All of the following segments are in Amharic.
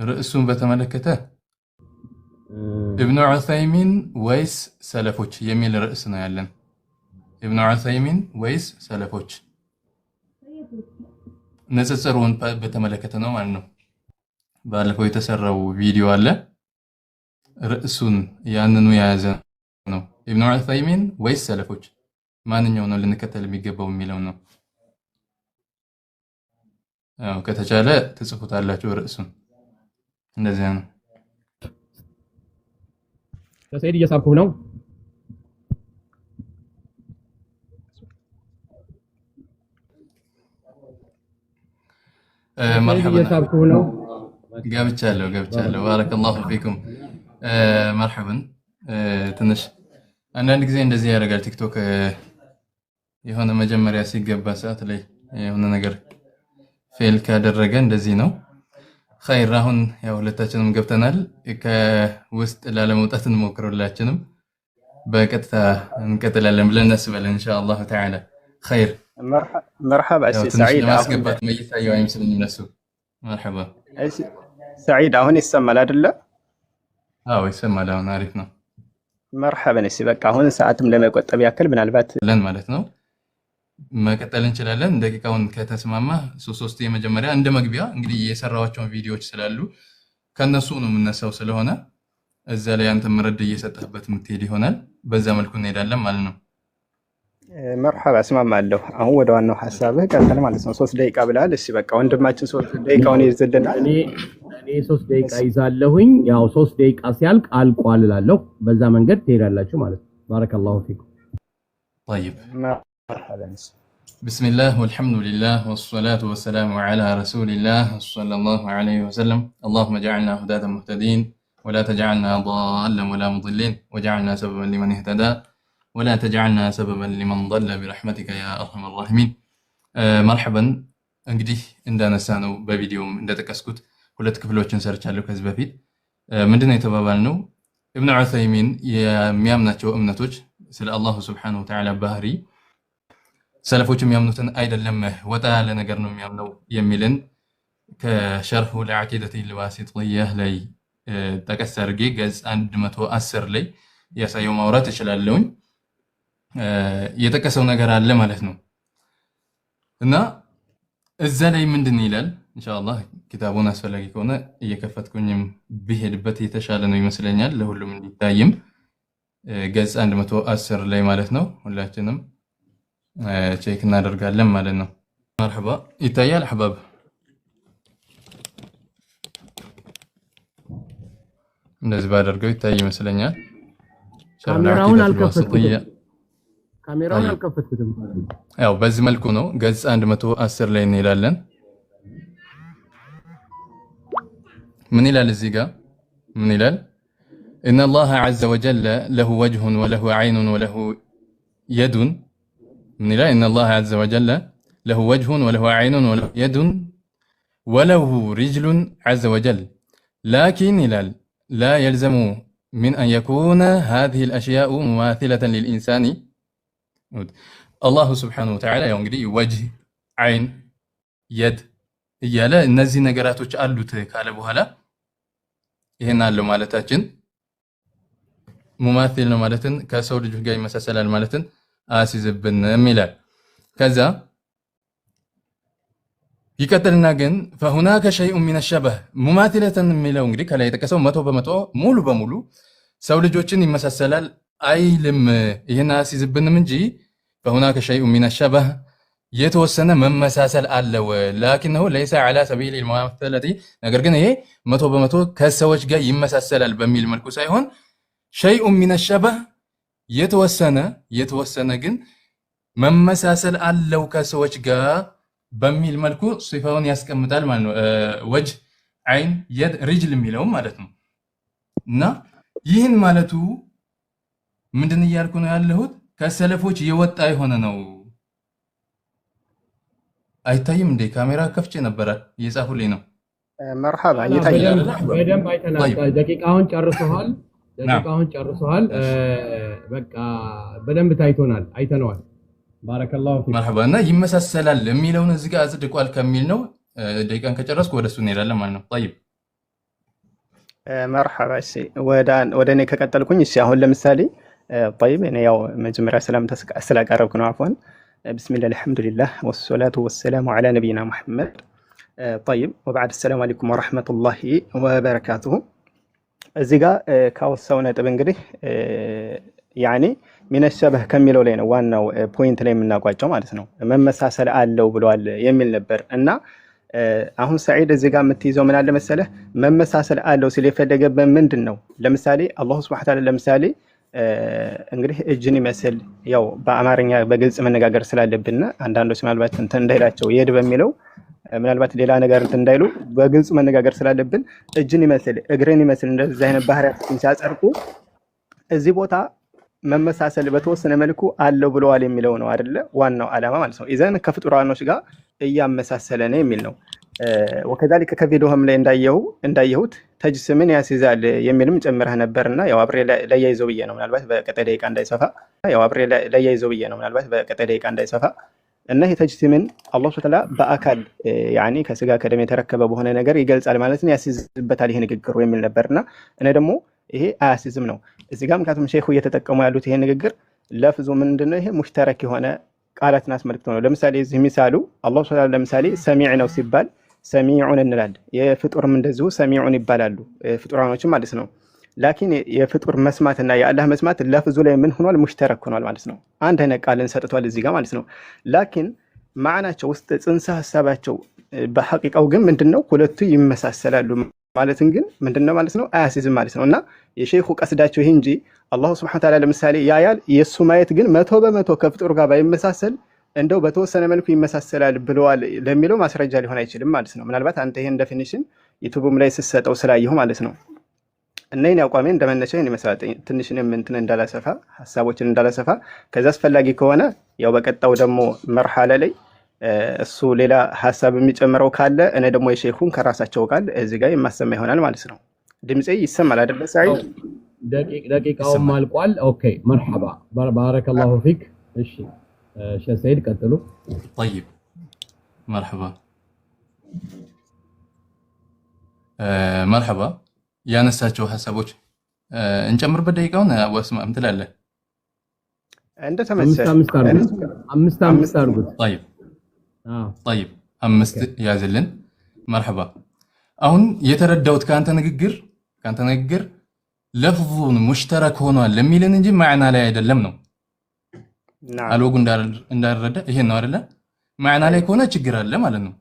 ርዕሱን በተመለከተ ኢብኑ ዑሰይሚን ወይስ ሰለፎች የሚል ርዕስ ነው ያለን። ኢብኑ ዑሰይሚን ወይስ ሰለፎች ንጽጽሩን በተመለከተ ነው ማለት ነው። ባለፈው የተሰራው ቪዲዮ አለ ርዕሱን ያንኑ የያዘ ነው። ኢብኑ ዑሰይሚን ወይስ ሰለፎች ማንኛው ነው ልንከተል የሚገባው የሚለው ነው። ከተቻለ ትጽፉታላችሁ ርዕሱን እንደዚህ ነው። ሰይድ እየሳብኩ ነው። መርሐባ ገብቻለሁ ባረከላሁ ፊኩም መርሐበን። ትንሽ አንዳንድ ጊዜ እንደዚህ ያደርጋል ቲክቶክ የሆነ መጀመሪያ ሲገባ ሰዓት ላይ የሆነ ነገር ፌል ካደረገ እንደዚህ ነው። ኸይር አሁን ያው ሁለታችንም ገብተናል። ከውስጥ ላለመውጣት እንሞክረውላችንም በቀጥታ እንቀጥላለን ብለን እናስባለን ኢንሻአላህ ተዓላ። ኸይር መርሐባ ሰዒድ ማስገባት መይታየው አይመስልኝም ለሱ። መርሐባ ሰዒድ አሁን ይሰማል አይደለ? አዎ ይሰማል። አሁን አሪፍ ነው። መርሐበን። እሺ በቃ አሁን ሰዓትም ለመቆጠብ ያክል ምናልባት ለን ማለት ነው መቀጠል እንችላለን። ደቂቃውን ከተስማማ ሶስት የመጀመሪያ እንደ መግቢያ እንግዲህ የሰራዋቸውን ቪዲዮዎች ስላሉ ከነሱ ነው የምነሳው ስለሆነ እዛ ላይ አንተ መረድ እየሰጠህበት የምትሄድ ይሆናል። በዛ መልኩ እንሄዳለን ማለት ነው። መርሐባ እስማማለሁ። አሁን ወደ ዋናው ሐሳብህ ቀጥል ማለት ነው። 3 ደቂቃ ብለሃል። እሺ በቃ ወንድማችን 3 ደቂቃውን ይዝልናል። እኔ 3 ደቂቃ ይዛለሁኝ። ያው 3 ደቂቃ ሲያልቅ አልቋል እላለሁ። በዛ መንገድ ትሄዳላችሁ ማለት ነው። ባረከላሁ ፊኩም። طيب مرحبا. بسم الله والحمد لله والصلاة والسلام على رسول الله صلى الله عليه وسلم. اللهم اجعلنا هداة مهتدين ولا تجعلنا ضالا ولا مضلين واجعلنا سببا لمن اهتدى ولا تجعلنا سببا لمن ضل برحمتك يا أرحم الراحمين. مرحبا. እንግዲህ እንዳነሳነው በቪዲዮም እንደተቀስኩት ሁለት ክፍሎችን ሰርቻለሁ ከዚህ በፊት። ምንድነው የተባባልነው? ኢብኑ ዑሰይሚን የሚያምናቸው እምነቶች ስለ አላህ Subhanahu Wa Ta'ala ባህሪ ሰለፎች የሚያምኑትን አይደለም ወጣ ያለ ነገር ነው የሚያምነው የሚልን ከሸርሁ ለዓቂደቲ ልዋሲጥየህ ላይ ጠቀስ አድርጌ ገጽ 110 ላይ ያሳየው ማውራት እችላለሁኝ። የጠቀሰው ነገር አለ ማለት ነው እና እዛ ላይ ምንድን ይላል? ኢንሻአላህ ኪታቡን አስፈላጊ ከሆነ እየከፈትኩኝም ብሄድበት የተሻለ ነው ይመስለኛል ለሁሉም እንዲታይም። ገጽ 110 ላይ ማለት ነው ሁላችንም ቼክ እናደርጋለን ማለት ነው። መርሐባ ይታያል አህባብ? እንደዚህ ባደርገው ይታይ ይመስለኛል። ካሜራውን አልከፈትኩትም። ያው በዚህ መልኩ ነው። ገጽ 110 ላይ እንሄዳለን። ምን ይላል እዚህ ጋር? ምን ይላል? إن الله عز وجل له وجه وله عين وله يد. من إله إن الله عز وجل له وجه وله عين وله يد وله رجل عز وجل لكن لا يلزم من أن يكون هذه الأشياء مماثلة للإنسان. الله سبحانه وتعالى ينقري وجه عين يد إيالا النزي نقراتو تشعلو تكالبو هلا ይሄን አለው ማለታችን ሙማቲል ነው ማለትን ከሰው ልጅ ጋር ይመሳሰላል ማለትን አሲዝብን ይላል። ከዛ ይቀጥልና ግን فهناك شيء من الشبه ሙማቲለተ የሚለው እንግዲህ ከላይ የተቀሰው 100% ሙሉ በሙሉ ሰው ልጆችን ይመሳሰላል አይልም። ይሄን አሲዝብንም እንጂ فهناك شيء من الشبه የተወሰነ መመሳሰል አለው። لكنه ليس على سبيل المماثلة ነገር ግን ይሄ 100% ከሰዎች ጋር ይመሳሰላል በሚል መልኩ ሳይሆን شيء من الشبه የተወሰነ ግን መመሳሰል አለው ከሰዎች ጋር በሚል መልኩ ሲፋውን ያስቀምጣል ማለት ነው። ወጅህ አይን የድ ሪጅል የሚለው ማለት ነው። እና ይህን ማለቱ ምንድን እያልኩ ነው ያለሁት? ከሰለፎች የወጣ የሆነ ነው። አይታይም እንዴ? ካሜራ ከፍቼ ነበረ እየጻፉልኝ ነው። መርሐባ ይታያል። በደንብ አይተናል። ደቂቃውን ጨርሰዋል። በቃ በደንብ ታይቶናል፣ አይተነዋል። ባረከላሁ ፊክ። መርሐባ። እና ይመሳሰላል የሚለውን እዚህ ጋር አጽድቋል ከሚል ነው። ደቂቃን ከጨረስኩ ወደሱ እንሄዳለን ማለት ነው። طيب መርሐባ። እሺ ወደ እኔ ከቀጠልኩኝ፣ እሺ አሁን ለምሳሌ ጠይብ እኔ ያው መጀመሪያ ሰላምታ ስላቀረብኩ ነው። አፎን ብስሚላህ አልሐምዱሊላህ ወሰላቱ ወሰላሙ ዐላ ነቢይና ሙሐመድ። ጠይብ ወበዕድ ሰላሙ አለይኩም ወረሕመቱላሂ ወበረካቱሁ። እዚህ ጋር ካወሳው ነጥብ እንግዲህ ያኔ ሚነ ሸበህ ከሚለው ላይ ነው ዋናው ፖይንት ላይ የምናቋጨው ማለት ነው። መመሳሰል አለው ብለዋል የሚል ነበር እና አሁን ሰዒድ እዚህ ጋር የምትይዘው ምን አለ መሰለህ፣ መመሳሰል አለው ሲል የፈለገበት ምንድን ነው? ለምሳሌ አላሁ ሱብሓነሁ ወተዓላ ለምሳሌ እንግዲህ እጅን ይመስል ያው በአማርኛ በግልጽ መነጋገር ስላለብን አንዳንዶች ምናልባት እንትን እንዳይላቸው የድ በሚለው ምናልባት ሌላ ነገር እንትን እንዳይሉ በግልጽ መነጋገር ስላለብን እጅን ይመስል እግርን ይመስል እንደዚህ አይነት ባህሪያትን ሲያጸድቁ እዚህ ቦታ መመሳሰል በተወሰነ መልኩ አለው ብለዋል የሚለው ነው አይደለ? ዋናው ዓላማ ማለት ነው። ኢዘን ከፍጡራኖች ጋር እያመሳሰለ ነው የሚል ነው። ወከዛሊከ ከቪዲዮህም ላይ እንዳየሁት ተጅስምን ያስይዛል የሚልም ጨምረህ ነበርና ያው አብሬ ለያይዘው ብዬ ነው ምናልባት በቀጣይ ደቂቃ እንዳይሰፋ እና የተጅስምን አላህ ሱብሓነሁ ወተዓላ በአካል ያኒ ከስጋ ከደም የተረከበ በሆነ ነገር ይገልጻል ማለት ነው፣ ያስይዝበታል ይሄ ንግግሩ የሚል ነበርና እኔ ደግሞ ይሄ አያስይዝም ነው እዚህ ጋር። ምክንያቱም ሼኹ እየተጠቀሙ ያሉት ይሄ ንግግር ለፍዙ ምንድነው ይሄ ሙሽተረክ የሆነ ቃላትን አስመልክቶ ነው። ለምሳሌ እዚህ ሚሳሉ አላህ ሱብሓነሁ ወተዓላ ለምሳሌ ሰሚዕ ነው ሲባል ሰሚዑን እንላለን። የፍጡርም እንደዚሁ ሰሚዑን ይባላሉ ፍጡራኖችም ማለት ነው። ላኪን የፍጡር መስማትና የአላህ መስማት ለፍዙ ላይ ምን ሆኗል? ሙሽተረክ ሆኗል ማለት ነው። አንድ አይነት ቃልን ሰጥቷል እዚህ ጋር ማለት ነው። ላኪን ማዕናቸው ውስጥ ጽንሰ ሐሳባቸው በሐቂቃው ግን ምንድነው? ሁለቱ ይመሳሰላሉ ማለትን ግን ምንድነው ማለት ነው? አያሲዝም ማለት ነው። እና የሼኹ ቀስዳቸው ይሄ እንጂ አላሁ ሱብሓነሁ ወተዓላ ለምሳሌ ያያል፣ የሱ ማየት ግን 100% ከፍጡር ጋር ባይመሳሰል እንደው በተወሰነ መልኩ ይመሳሰላል ብለዋል ለሚለው ማስረጃ ሊሆን አይችልም ማለት ነው። ምናልባት አንተ ይሄን ዴፊኒሽን ዩቲዩብም ላይ ስትሰጠው ስላየሁ ማለት ነው። እና ይሄን አቋሜ እንደመነሻ ይሄን ይመስላል። ትንሽንም እንትን እንዳላሰፋ ሐሳቦችን እንዳላሰፋ ከዛ አስፈላጊ ከሆነ ያው በቀጣው ደግሞ መርሐላ ላይ እሱ ሌላ ሐሳብ የሚጨምረው ካለ እኔ ደግሞ የሼኹን ከራሳቸው ቃል እዚህ ጋር የማሰማ ይሆናል ማለት ነው። ድምጼ ይሰማል አይደል ሰዒድ? ደቂቃውም አልቋል። ኦኬ መርሐባ ባረከላሁ ፊክ። እሺ ሼህ ሰዒድ ቀጥሉ። طيب መርሐባ ያነሳቸው ሐሳቦች እንጨምርበት ደቂቃውን ወስማም ትላለህ? እንደተመሰለ አምስት አድርጉት። طيب አምስት ያዝልን። መርሐባ አሁን የተረዳሁት ካንተ ንግግር ለፍዙን ሙሽተረክ ሆኗል ለሚልን እንጂ ማዕና ላይ አይደለም ነው። አልወጉ እንዳልረዳ ይሄን ነው አይደለ? ማዕና ላይ ከሆነ ችግር አለ ማለት ነው።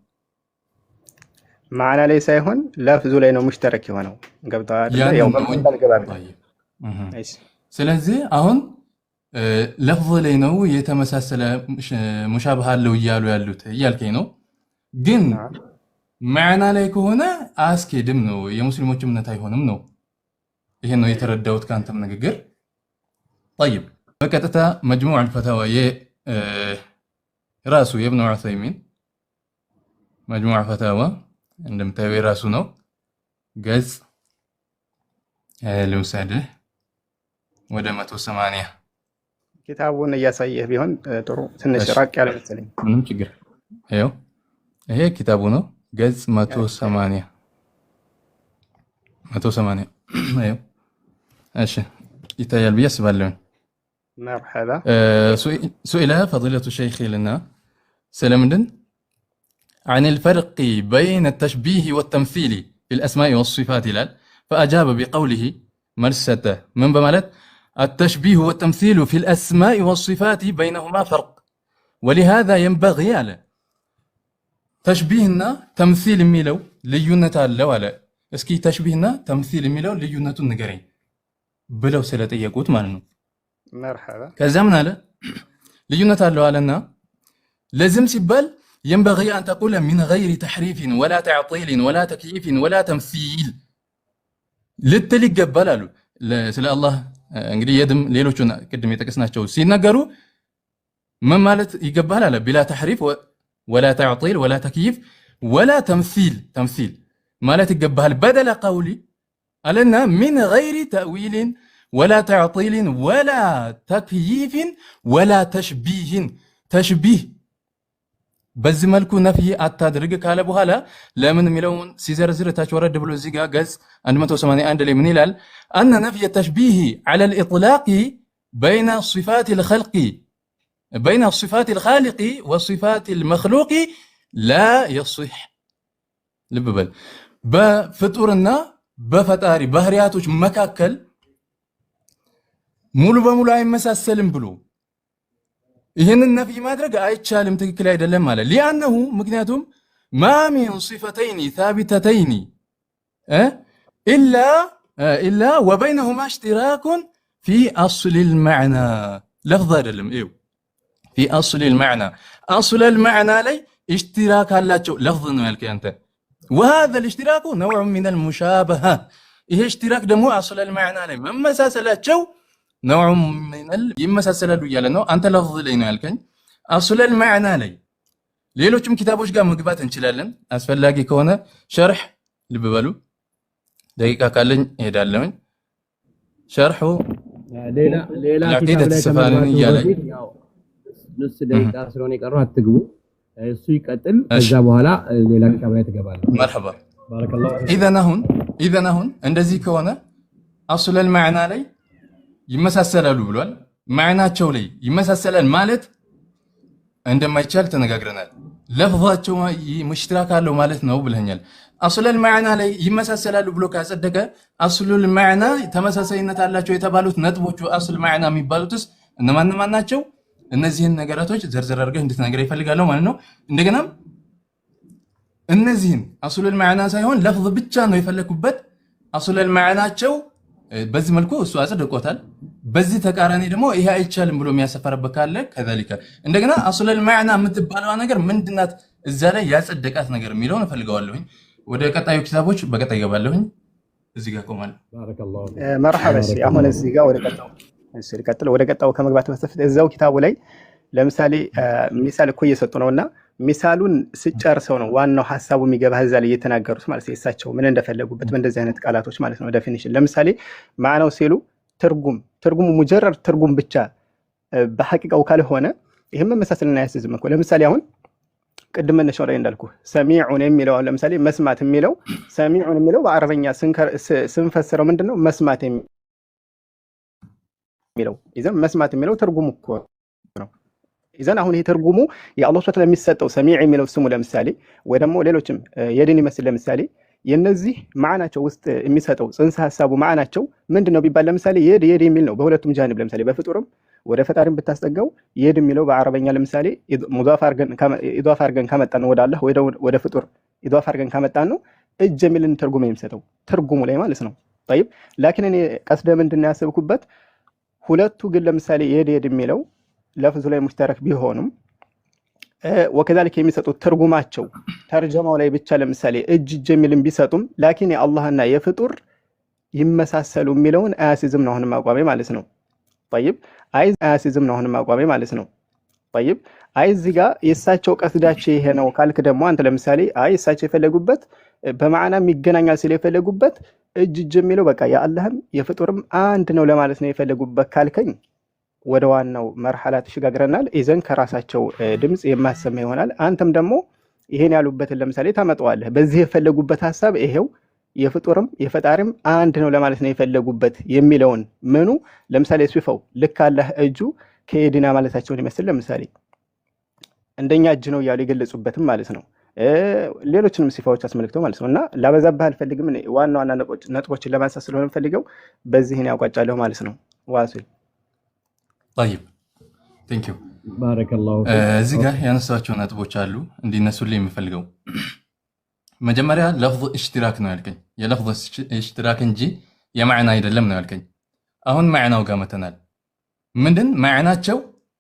ማዕና ላይ ሳይሆን ለፍዙ ላይ ነው ሙሽተረክ የሆነው። ገብተዋል? ስለዚህ አሁን ለፍዙ ላይ ነው የተመሳሰለ ሙሻባህ አለው እያሉ ያሉት እያልከኝ ነው። ግን ማዕና ላይ ከሆነ አያስኬድም ነው፣ የሙስሊሞች እምነት አይሆንም ነው። ይሄን ነው የተረዳሁት ካንተም ንግግር። طيب በቀጥታ መጅሙዕ አልፈታዋ የራሱ የኢብኑ ዑሰይሚን መጅሙዕ ፈታዋ እንደምታየው የራሱ ነው። ገጽ ልውሰድህ ወደ 180 ኪታቡን እያሳየህ ቢሆን ጥሩ። ትንሽ ራቅ ያለ መሰለኝ። ምንም ችግር ይኸው ይሄ ኪታቡ ነው። ገጽ 180 ይኸው። እሺ ይታያል ብዬ አስባለሁ። مرحبا. سئل فضيلة الشيخ لنا سلمدن عن الفرق بين التشبيه والتمثيل في الأسماء والصفات فأجاب بقوله مرسته من بمالت التشبيه والتمثيل في الأسماء والصفات بينهما فرق، ولهذا ينبغي على تشبيهنا تمثيل ميلو ليونة اللو على اسكي تشبيهنا تمثيل ميلو ليونة النقرين بلو سلطة يقوت مالنو. مرحبا. كذا من هذا ليونة اللو علينا لازم سيبال ينبغي أن تقول من غير تحريف ولا تعطيل ولا تكييف ولا تمثيل للتلك قبلالو سلا الله እንግዲህ የድም ሌሎቹን ቅድም የተከስናቸው ሲናገሩ ምን ማለት ይገባል بلا تحريف ولا تعطيل ولا تكييف ولا تمثيل ማለት ይገባል بدل قولي ألنا من غير تأويل ولا تعطيل ولا تكييف ولا تشبيه በዚህ መልኩ ነፍይ አታድርግ ካለ በኋላ ለምን የሚለውን ሲዘርዝር ታች ወረድ ብሎ እዚህ ጋር ገጽ 181 ላይ ምን ይላል? አነ ነፍይ ተሽቢህ ዐለ ልኢጥላቅ በይነ ሲፋት ልኸልቂ በይነ ሲፋት ልኻሊቂ ወሲፋት ልመክሉቂ ላ የሲሕ። ልብ በል በፍጡርና በፈጣሪ ባህሪያቶች መካከል ሙሉ በሙሉ አይመሳሰልም ብሎ ይህንን ነፍይ ማድረግ አይቻልም፣ ትክክል አይደለም ማለት ሊአነሁ ምክንያቱም ማ ሚን ሲፈተይኒ ታቢተተይኒ ኢላ ወበይነሁማ እሽትራኩን ፊ አስሊል መዕና። ለፍዝ አይደለም ይኸው ፊ አስሊል መዕና፣ አስለል መዕና ላይ እሽትራክ አላቸው። ለፍዝ ነው ያልከኝ አንተ። ወሃዛ ልእሽትራኩ ነውዑ ሚነል ሙሻበሃ፣ ይሄ እሽትራክ ደግሞ አስለል መዕና ላይ መመሳሰላቸው ነውዑ ሚነል ይመሳሰላሉ እያለ ነው። አንተ ለፍዝ ላይ ነው ያልከኝ፣ አስለል መዕና ላይ። ሌሎችም ኪታቦች ጋር መግባት እንችላለን አስፈላጊ ከሆነ ሸርሕ። ልብ በሉ ደቂቃ ካለኝ እሄዳለሁኝ። ሸርሑ ሌላ ዐቂደት ስፋኒ እያለ ንስ ደቂቃ ስለሆነ የቀረው አትግቡ፣ እሱ ይቀጥል። ከዛ በኋላ ሌላ ኪታብ ላይ ትገባለህ። መርሐባ ባረከላሁ። ኢዘን አሁን እንደዚህ ከሆነ አስለል መዕና ላይ ይመሳሰላሉ ብሏል። መዕናቸው ላይ ይመሳሰላል ማለት እንደማይቻል ተነጋግረናል። ለፍዛቸው ሙሽትራክ አለው ማለት ነው ብለኛል። አስለል መዕና ላይ ይመሳሰላሉ ብሎ ካጸደቀ አስሉል መዕና ተመሳሳይነት አላቸው የተባሉት ነጥቦቹ አስል መዕና የሚባሉትስ እነማን ናቸው? እነዚህን ነገራቶች ዘርዘር አድርገህ እንድትነግረኝ ይፈልጋለሁ ማለት ነው። እንደገናም እነዚህን አስሉል መዕና ሳይሆን ለፍዝ ብቻ ነው የፈለኩበት። አስሉል መዕናቸው በዚህ መልኩ እሱ አጽድቆታል። በዚህ ተቃራኒ ደግሞ ይሄ አይቻልም ብሎ የሚያሰፈረበት ካለ ከዛሊከ እንደገና አስሉል መዕና የምትባለው ነገር ምንድናት እዛ ላይ ያጸደቃት ነገር የሚለውን እፈልገዋለሁኝ። ወደ ቀጣዩ ኪታቦች በቀጣይ ይገባለሁኝ። እዚህ ጋር ቆማለሁ። ባረከላሁ። መርሐባ። አሁን እዚህ ጋር ወደ ቀጣው ከመግባት በፊት እዛው ኪታቡ ላይ ለምሳሌ ሚሳል እኮ እየሰጡ ነውና ሚሳሉን ስጨርሰው ነው ዋናው ሐሳቡ የሚገባህ እዛ ላይ እየተናገሩት ማለት ነው። እሳቸው ምን እንደፈለጉበት በእንደዚህ አይነት ቃላቶች ማለት ነው። ዴፊኒሽን ለምሳሌ ማዕናው ሲሉ ትርጉሙ ሙጀረድ ትርጉም ብቻ በሐቂቃው ካልሆነ ይሄም መመሳሰልና ያስዝም እኮ። ለምሳሌ አሁን ቅድም መነሻው ላይ እንዳልኩ ሰሚዑን የሚለው ለምሳሌ መስማት የሚለው ሰሚዑን የሚለው በአረበኛ ስንፈስረው ምንድነው መስማት የሚለው ይዘን መስማት የሚለው ትርጉሙ እኮ ነው። ይዘን አሁን ይሄ ትርጉሙ የአላህ ሱብሓነሁ የሚሰጠው ሰሚዕ የሚለው ስሙ ለምሳሌ ወይ ደግሞ ሌሎችም የድን ይመስል ለምሳሌ የነዚህ ማዕናቸው ውስጥ የሚሰጠው ጽንሰ ሐሳቡ ማዕናቸው ምንድነው ቢባል ለምሳሌ የድ የሚል ነው በሁለቱም ጃንብ ለምሳሌ በፍጡርም ወደ ፈጣሪም ብታስጠጋው የድ የሚለው በአረበኛ ለምሳሌ ሙዳፍ አድርገን ካመጣን ወደ አላህ ወደ ፍጡር ኢዳፍ አድርገን ካመጣን ነው እጅ የሚልን ትርጉም የሚሰጠው ትርጉሙ ላይ ማለት ነው። طيب ላኪን እኔ ቀስደ ምንድነው ያሰብኩበት ሁለቱ ግን ለምሳሌ የድ የሚለው ለፍዙ ላይ ሙሽተረክ ቢሆንም ወከዛልክ የሚሰጡት ትርጉማቸው ተርጀማው ላይ ብቻ ለምሳሌ እጅ የሚልን ቢሰጡም ላኪን የአላህና የፍጡር ይመሳሰሉ የሚለውን አያሲዝም ነው አሁንም አቋሜ ማለት ነው። طيب አያሲዝም ነው አሁንም አቋሜ ማለት ነው። طيب እዚህ ጋር የእሳቸው ቀስዳቸው ይሄ ነው ካልክ ደግሞ አንተ ለምሳሌ እሳቸው የፈለጉበት በማዕናም ይገናኛል ሲል የፈለጉበት እጅ የሚለው በቃ የአላህም የፍጡርም አንድ ነው ለማለት ነው የፈለጉበት ካልከኝ ወደ ዋናው መርሐላ ተሸጋግረናል። ኢዘን ከራሳቸው ድምጽ የማሰማ ይሆናል። አንተም ደግሞ ይሄን ያሉበትን ለምሳሌ ታመጣዋለህ። በዚህ የፈለጉበት ሐሳብ ይሄው የፍጡርም የፈጣሪም አንድ ነው ለማለት ነው የፈለጉበት የሚለውን ምኑ ለምሳሌ ሲፈው ልክ አላህ እጁ ከየድና ማለታቸውን ይመስል ለምሳሌ እንደኛ እጅ ነው ያሉ የገለጹበትም ማለት ነው። ሌሎችንም ሲፋዎች አስመልክተው ማለት ነውና ላበዛብህ አልፈልግም። ዋና ነጥቦችን ለማንሳት ስለሆነ ፈልገው በዚህን ያቋጫለሁ ማለት ነው። ዋሲል طيب ቴንክ ዩ ባረከላሁ። እዚህ ጋር ያነሳቸው ነጥቦች አሉ እንዲነሱልኝ የምፈልገው መጀመሪያ ለፍዝ እሽትራክ ነው ያልከኝ። የለፍዝ እሽትራክ እንጂ የማዕና አይደለም ነው ያልከኝ። አሁን ማዕናው ጋር መተናል። ምንድን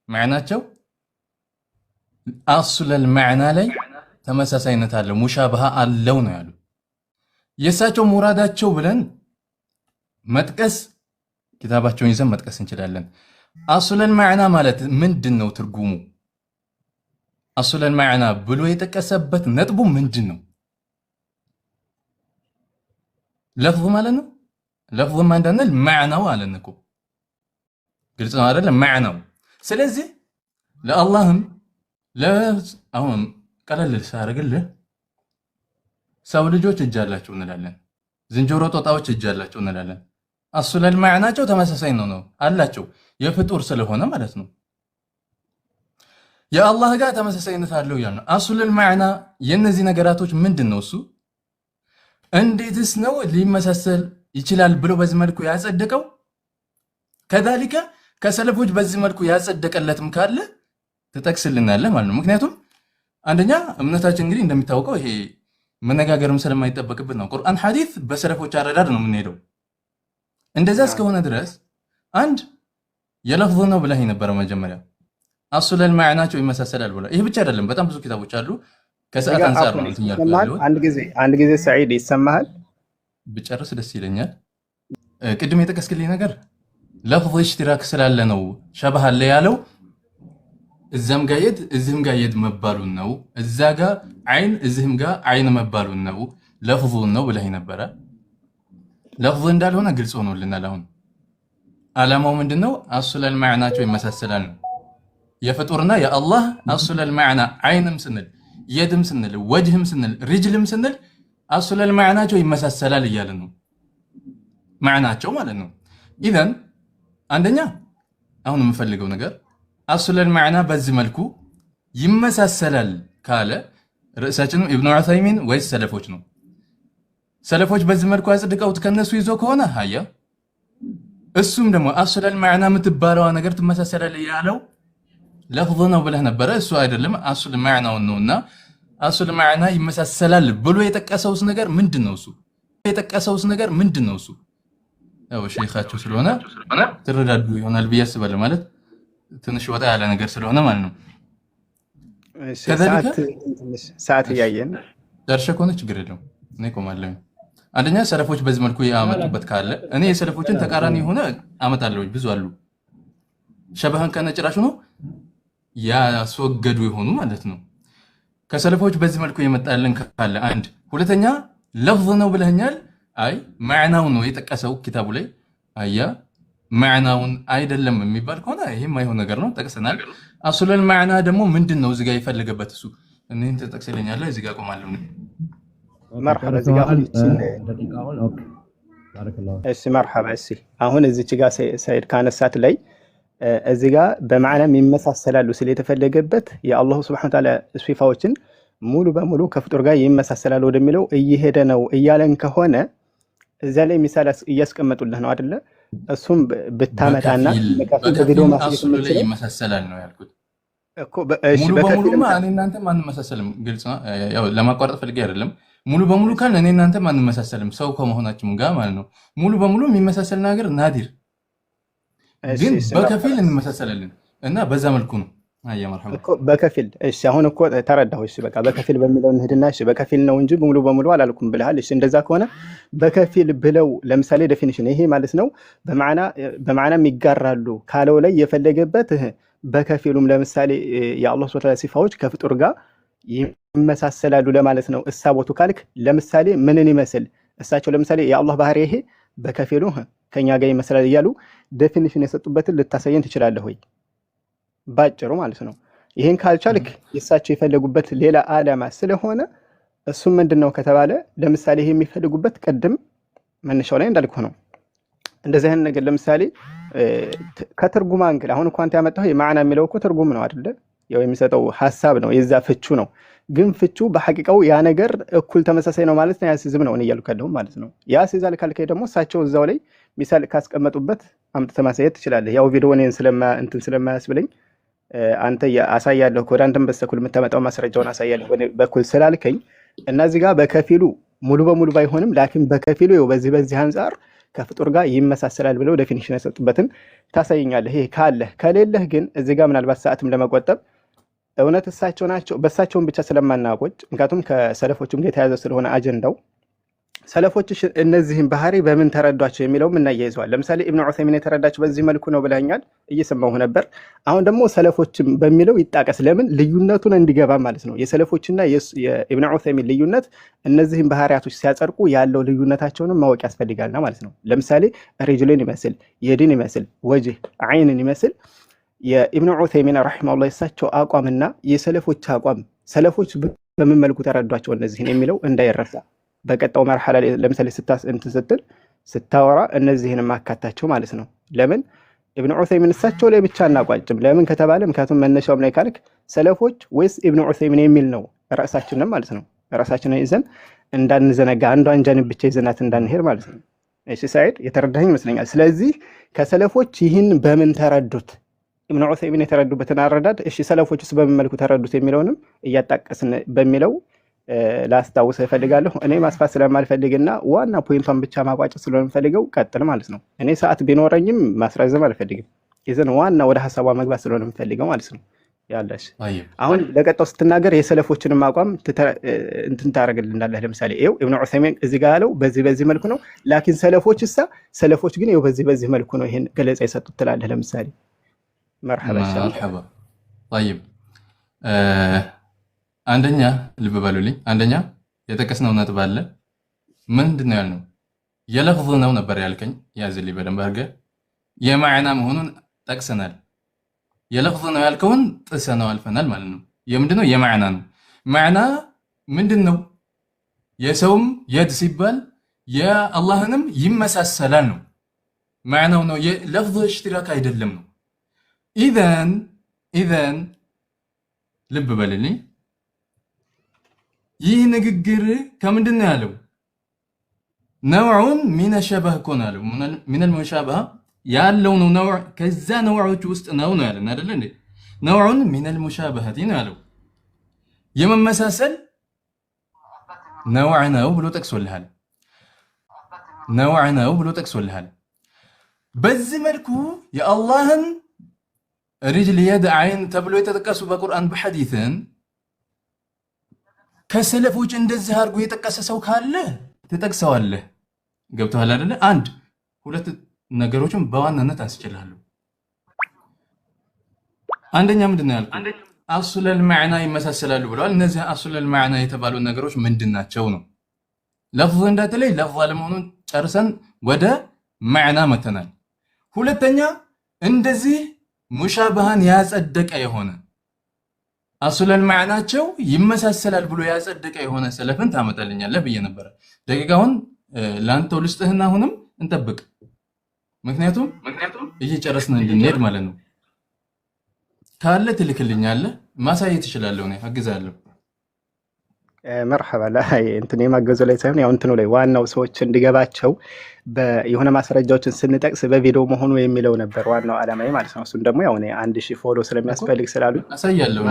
ማዕናቸው አስለል ማዕና ላይ ተመሳሳይነት አለው ሙሻበሃ አለው ነው ያሉ። የእሳቸው ሙራዳቸው ብለን መጥቀስ ኪታባቸውን ይዘን መጥቀስ እንችላለን። አስለል ማዕና ማለት ምንድን ነው ትርጉሙ? አስለል ማዕና ብሎ የጠቀሰበት ነጥቡ ምንድን ነው? ለፍዝ ማለት ነው። ለፍዝ ማንዳነል ማዕናው አለን እኮ ግልጽ ነው አይደል? ማዕናው። ስለዚህ ለአላህም አሁን ቀለል ሳረግልህ ሰው ልጆች እጅ አላቸው እንላለን። ዝንጀሮ ጦጣዎች እጅ አላቸው እንላለን። አሱለል ማዕናቸው ተመሳሳይ ነው አላቸው የፍጡር ስለሆነ ማለት ነው። የአላህ ጋር ተመሳሳይነት አለው ያለው አሱለል ማዕና የነዚህ ነገራቶች ምንድነው? እሱ እንዴትስ ነው ሊመሳሰል ይችላል ብሎ በዚህ መልኩ ያጸደቀው? ከዛሊከ ከሰለፎች በዚህ መልኩ ያጸደቀለትም ካለ ተጠቅስልናለህ ማለት ነው። ምክንያቱም አንደኛ እምነታችን እንግዲህ እንደሚታወቀው ይሄ መነጋገርም ስለማይጠበቅብን ነው። ቁርአን ሐዲስ በሰለፎች አረዳድ ነው የምንሄደው። እንደዛ እስከሆነ ድረስ አንድ የለፍዝ ነው ብለህ ነበር መጀመሪያ አሱለል ማዕናቸው ይመሳሰላል ብለህ። ይሄ ብቻ አይደለም፣ በጣም ብዙ ኪታቦች አሉ። ከሰዓት አንፃር ነው እንትን ያልኩት። አንድ ጊዜ ሰዒድ ይሰማሃል? ብጨርስ ደስ ይለኛል። ቅድም የጠቀስክልኝ ነገር ለፍዝ ኢሽቲራክ ስላለ ነው ሸባህ አለ ያለው። እዛም ጋር የድ እዚህም ጋር የድ መባሉን ነው። እዛ ጋር አይን እዚህም ጋር አይን መባሉን ነው ለፍዙን ነው ብለህ ነበረ። ለፍዝ እንዳልሆነ ግልጽ ሆኖልናል። አሁን ዓላማው ምንድነው? አሱለል ማዕናቸው ይመሳሰላል ነው። የፍጡርና የአላህ አሱለል ማዕና አይንም ስንል የድም ስንል ወጅህም ስንል ሪጅልም ስንል አሱለል ማዕናቸው ይመሳሰላል እያለ ነው። ማዕናቸው ማለት ነው። ኢዘን አንደኛ አሁን የምፈልገው ነገር አሱለል ማዕና በዚህ መልኩ ይመሳሰላል ካለ ርዕሳችን ኢብኑ ዑሰይሚን ወይስ ሰለፎች ነው? ሰለፎች በዚህ መልኩ አጽድቀውት ከነሱ ይዞ ከሆነ አያ እሱም ደግሞ አሱለል ማዕና የምትባለዋ ነገር ትመሳሰላል ያለው ለፍዝ ነው ብለህ ነበረ። እሱ አይደለም አሱል ማዕናውን ነውና አሱል ማዕና ይመሳሰላል ብሎ የጠቀሰውስ ነገር ምንድነው? እሱ ያው ሼኻቸው ስለሆነ ትረዳዱ ይሆናል ብዬ አስባለሁ። ማለት ትንሽ ወጣ ያለ ነገር ስለሆነ ማለት ነው። ሰዓት እያየን ደርሼ ከሆነ ችግር የለውም እኔ እቆማለሁ። አንደኛ ሰለፎች በዚህ መልኩ ያመጡበት ካለ እኔ የሰለፎችን ተቃራኒ የሆነ አመጣለሁ። ብዙ አሉ ሸባህን ከነጭራሹ ነው ያስወገዱ የሆኑ ማለት ነው። ከሰለፎች በዚህ መልኩ የመጣልን ካለ አንድ፣ ሁለተኛ ለፍዝ ነው ብለኛል። አይ ማዕናውን ነው የጠቀሰው ኪታቡ ላይ። አያ ማዕናውን አይደለም የሚባል ከሆነ ይሄም አይሆን ነገር ነው፣ ጠቅሰናል። አሱለል ማዕና ደግሞ ምንድነው እዚህ ጋር ይፈልገበት እሱ እኔን ተጠቅሰለኛል። እዚህ ጋር ቆማለሁ። መርሐባ እዚህ ጋር መርሐባ። አሁን እዚች ጋር ሰይድ ካነሳት ላይ እዚህ ጋር በማዕናም ይመሳሰላሉ ስለተፈለገበት የአላሁ ሱብሓነሁ ወተዓላ ሲፋዎችን ሙሉ በሙሉ ከፍጡር ጋር ይመሳሰላሉ ወደሚለው እየሄደ ነው እያለን ከሆነ እዛ ላይ ምሳሌ እያስቀመጡልህ ነው አይደለ? እሱም ብታመጣና በከፊል በቪዲዮ ማስቀመጥ ላይ ይመሳሰላል ነው ያልኩት እኮ። ሙሉ በሙሉ እኔ እናንተ ማን መሳሰልም ግልጽ ነው። ያው ለማቋረጥ ፈልጌ አይደለም። ሙሉ በሙሉ ካል እኔ እናንተ ማን መሳሰልም ሰው ከመሆናችን ጋር ማለት ነው። ሙሉ በሙሉ የሚመሳሰል ነገር ናዲር ግን በከፊል እንመሳሰላለን እና በዛ መልኩ ነው። አያ መርሐባ እኮ በከፊል። እሺ አሁን እኮ ተረዳሁ። እሺ በቃ በከፊል በሚለው እንሂድና እሺ በከፊል ነው እንጂ ሙሉ በሙሉ አላልኩም ብለሃል። እሺ እንደዛ ከሆነ በከፊል ብለው ለምሳሌ ዴፊኒሽን ይሄ ማለት ነው በማዕናም ይጋራሉ ካለው ላይ የፈለገበት በከፊሉም ለምሳሌ የአላህ ሱብሓነሁ ወተዓላ ሲፋዎች ከፍጡር ጋር ይመሳሰላሉ ለማለት ነው። እሳቦቱ ካልክ ለምሳሌ ምንን ይመስል እሳቸው ለምሳሌ የአላህ ባህሪ ይሄ በከፊሉ ከኛ ጋር ይመስላል እያሉ ዴፊኒሽን የሰጡበትን ልታሳየን ትችላለህ ወይ? ባጭሩ ማለት ነው። ይሄን ካልቻልክ የሳቸው የፈለጉበት ሌላ ዓላማ ስለሆነ እሱም ምንድነው ከተባለ ለምሳሌ ይሄ የሚፈልጉበት ቀድም መነሻው ላይ እንዳልኩ ነው። እንደዚህ አይነት ነገር ለምሳሌ ከትርጉም አንግል አሁን እንኳን ያመጣው የማዕና የሚለው እኮ ትርጉም ነው አይደለ? ያው የሚሰጠው ሐሳብ ነው የዛ ፍቹ ነው። ግን ፍቹ በሐቂቃው ያ ነገር እኩል ተመሳሳይ ነው ማለት ነው ያስይዝም ነው እኔ እያልኩ ማለት ነው። ያስይዛል ካልከኝ ደግሞ እሳቸው እዛው ላይ ሚሳል ካስቀመጡበት አምጥተህ ማሳየት ትችላለህ። ያው ቪዲዮውን ስለማያስብለኝ አንተ አሳያለሁ ወደ አንተም በስተኩል የምታመጣው ማስረጃውን አሳያለሁ በኩል ስላልከኝ እና እዚህ ጋር በከፊሉ ሙሉ በሙሉ ባይሆንም ላኪን በከፊሉ ይኸው በዚህ አንፃር ከፍጡር ጋር ይመሳሰላል ብለው ዴፊኒሽን ያሰጡበትን ታሳየኛለህ። ይሄ ካለህ ከሌለህ ግን እዚህ ጋር ምናልባት ሰዓትም ለመቆጠብ እውነት እሳቸው ናቸው በእሳቸውን ብቻ ስለማናቆጭ ምክንያቱም ከሰለፎችም ጋር የተያዘ ስለሆነ አጀንዳው ሰለፎች እነዚህን ባህሪ በምን ተረዷቸው የሚለው ምን እናያይዘዋል። ለምሳሌ ኢብኑ ዑሰይሚን የተረዳቸው በዚህ መልኩ ነው ብለኛል፣ እየሰማሁ ነበር። አሁን ደግሞ ሰለፎችም በሚለው ይጣቀስ ለምን ልዩነቱን እንዲገባ ማለት ነው። የሰለፎችና የኢብኑ ዑሰይሚን ልዩነት እነዚህን ባህሪያቶች ሲያጸድቁ ያለው ልዩነታቸውንም ማወቅ ያስፈልጋልና ማለት ነው። ለምሳሌ ሪጅልን ይመስል የዲን ይመስል ወጅህ አይንን ይመስል የኢብኑ ዑሰይሚን ረሂመሁላህ የሳቸው አቋምና የሰለፎች አቋም ሰለፎች በምን መልኩ ተረዷቸው እነዚህን የሚለው እንዳይረሳ በቀጣው መርሐላ ለምሳሌ ስታወራ እነዚህን ማካታቸው ማለት ነው። ለምን ኢብኑ ዑሰይሚን እሳቸው ላይ ብቻ እናቋጭም? ለምን ከተባለ ምክንያቱም መነሻውም ላይ ካልክ ሰለፎች ወይስ ኢብኑ ዑሰይሚን የሚል ነው ራሳችንን ማለት ነው። ራሳችንን ይዘን እንዳንዘነጋ አንዷን ጀንብ ብቻ ይዘናት እንዳንሄድ ማለት ነው። እሺ ሰዒድ የተረዳኸኝ ይመስለኛል። ስለዚህ ከሰለፎች ይህን በምን ተረዱት ኢብኑ ዑሰይሚን የተረዱበትን አረዳድ እሺ ሰለፎችስ በምን መልኩ ተረዱት የሚለውንም እያጣቀስን በሚለው ላስታውስ እፈልጋለሁ። እኔ ማስፋት ስለማልፈልግና ዋና ፖይንቷን ብቻ ማቋጨት ስለምፈልገው ቀጥል ማለት ነው። እኔ ሰዓት ቢኖረኝም ማስረዘም አልፈልግም። ይዘን ዋና ወደ ሐሳቧ መግባት ስለምፈልገው ማለት ነው። ያለሽ አሁን ለቀጣው ስትናገር የሰለፎችንም አቋም እንትን ታረጋግልናለህ። ለምሳሌ ይኸው ኢብኑ ዑሰይሚን እዚህ ጋር ያለው በዚህ መልኩ ነው። ላኪን ሰለፎች ግን ይኸው በዚህ መልኩ ነው ይሄን ገለጻ የሰጡት ትላለህ። ለምሳሌ መርሐባ طيب አንደኛ ልብ በሉልኝ። አንደኛ የተቀስነው ነጥብ አለ። ምንድነው ያልነው? የለፍዝ ነው ነበር ያልከኝ። ያዝልኝ በደንብ አድርገህ የማዕና መሆኑን ጠቅሰናል። የለፍዝ ነው ያልከውን ጥሰነው አልፈናል ማለት ነው። የምንድነው? የማዕና ነው። ማዕና ምንድነው? የሰውም የድ ሲባል የአላህንም ይመሳሰላል ነው ማዕናው ነው። የለፍዝ እሽትራክ አይደለም ነው። ኢዘን ልብ በልልኝ። ይህ ንግግር ከምንድን ነው ያለው? ነውዑን ሚነ ሸበህ እኮ ነው ያለው። ሚነል ሙሻበሃ ያለው ነው። ነውዕ ከዛ ነውዖች ውስጥ ነው ያለን አይደል እንዴ? ነውዑን ሚነል ሙሻበሃቲ ነው ያለው። የመመሳሰል ነውዕ ነው ብሎ ጠቅሶልሃል። ነውዕ ነው ብሎ ጠቅሶልሃል። በዚህ መልኩ የአላህን ሪጅል፣ የድ፣ ዓይን ተብሎ የተጠቀሱ በቁርአን በሐዲስን ከሰለፎች እንደዚህ አድርጎ የጠቀሰ ሰው ካለ ትጠቅሰዋለህ። ገብቶሃል አይደለ? አንድ ሁለት ነገሮችን በዋናነት አንስችላለሁ። አንደኛ ምንድነው ያልኩት? አስለል ማዕና ይመሳሰላሉ ብለዋል። እነዚህ አስለል ማዕና የተባሉ ነገሮች ምንድናቸው ነው? ለፍዝ እንዳትለይ ለፍዝ አለመሆኑን ጨርሰን ወደ ማዕና መተናል። ሁለተኛ እንደዚህ ሙሻበሃን ያጸደቀ የሆነ አስለል ማዕናቸው ይመሳሰላል ብሎ ያጸደቀ የሆነ ሰለፍን ታመጣልኛለህ ብዬ ነበረ። ደቂቃውን ላንተው ልስጥህና አሁንም እንጠብቅ። ምክንያቱም እየጨረስን እንድንሄድ ማለት ነው። ካለ ትልክልኛለህ፣ ማሳየት እችላለሁ፣ እኔ አግዛለሁ። መርሐባ ላይ እንትን የማገዙ ላይ ሳይሆን ያው እንትኑ ላይ ዋናው ሰዎች እንዲገባቸው የሆነ ማስረጃዎችን ስንጠቅስ በቪዲዮ መሆኑ የሚለው ነበር ዋናው ዓላማዬ ማለት ነው። እሱን ደግሞ ያው እኔ 1000 ፎሎ ስለሚያስፈልግ ስላሉ አሳያለሁ።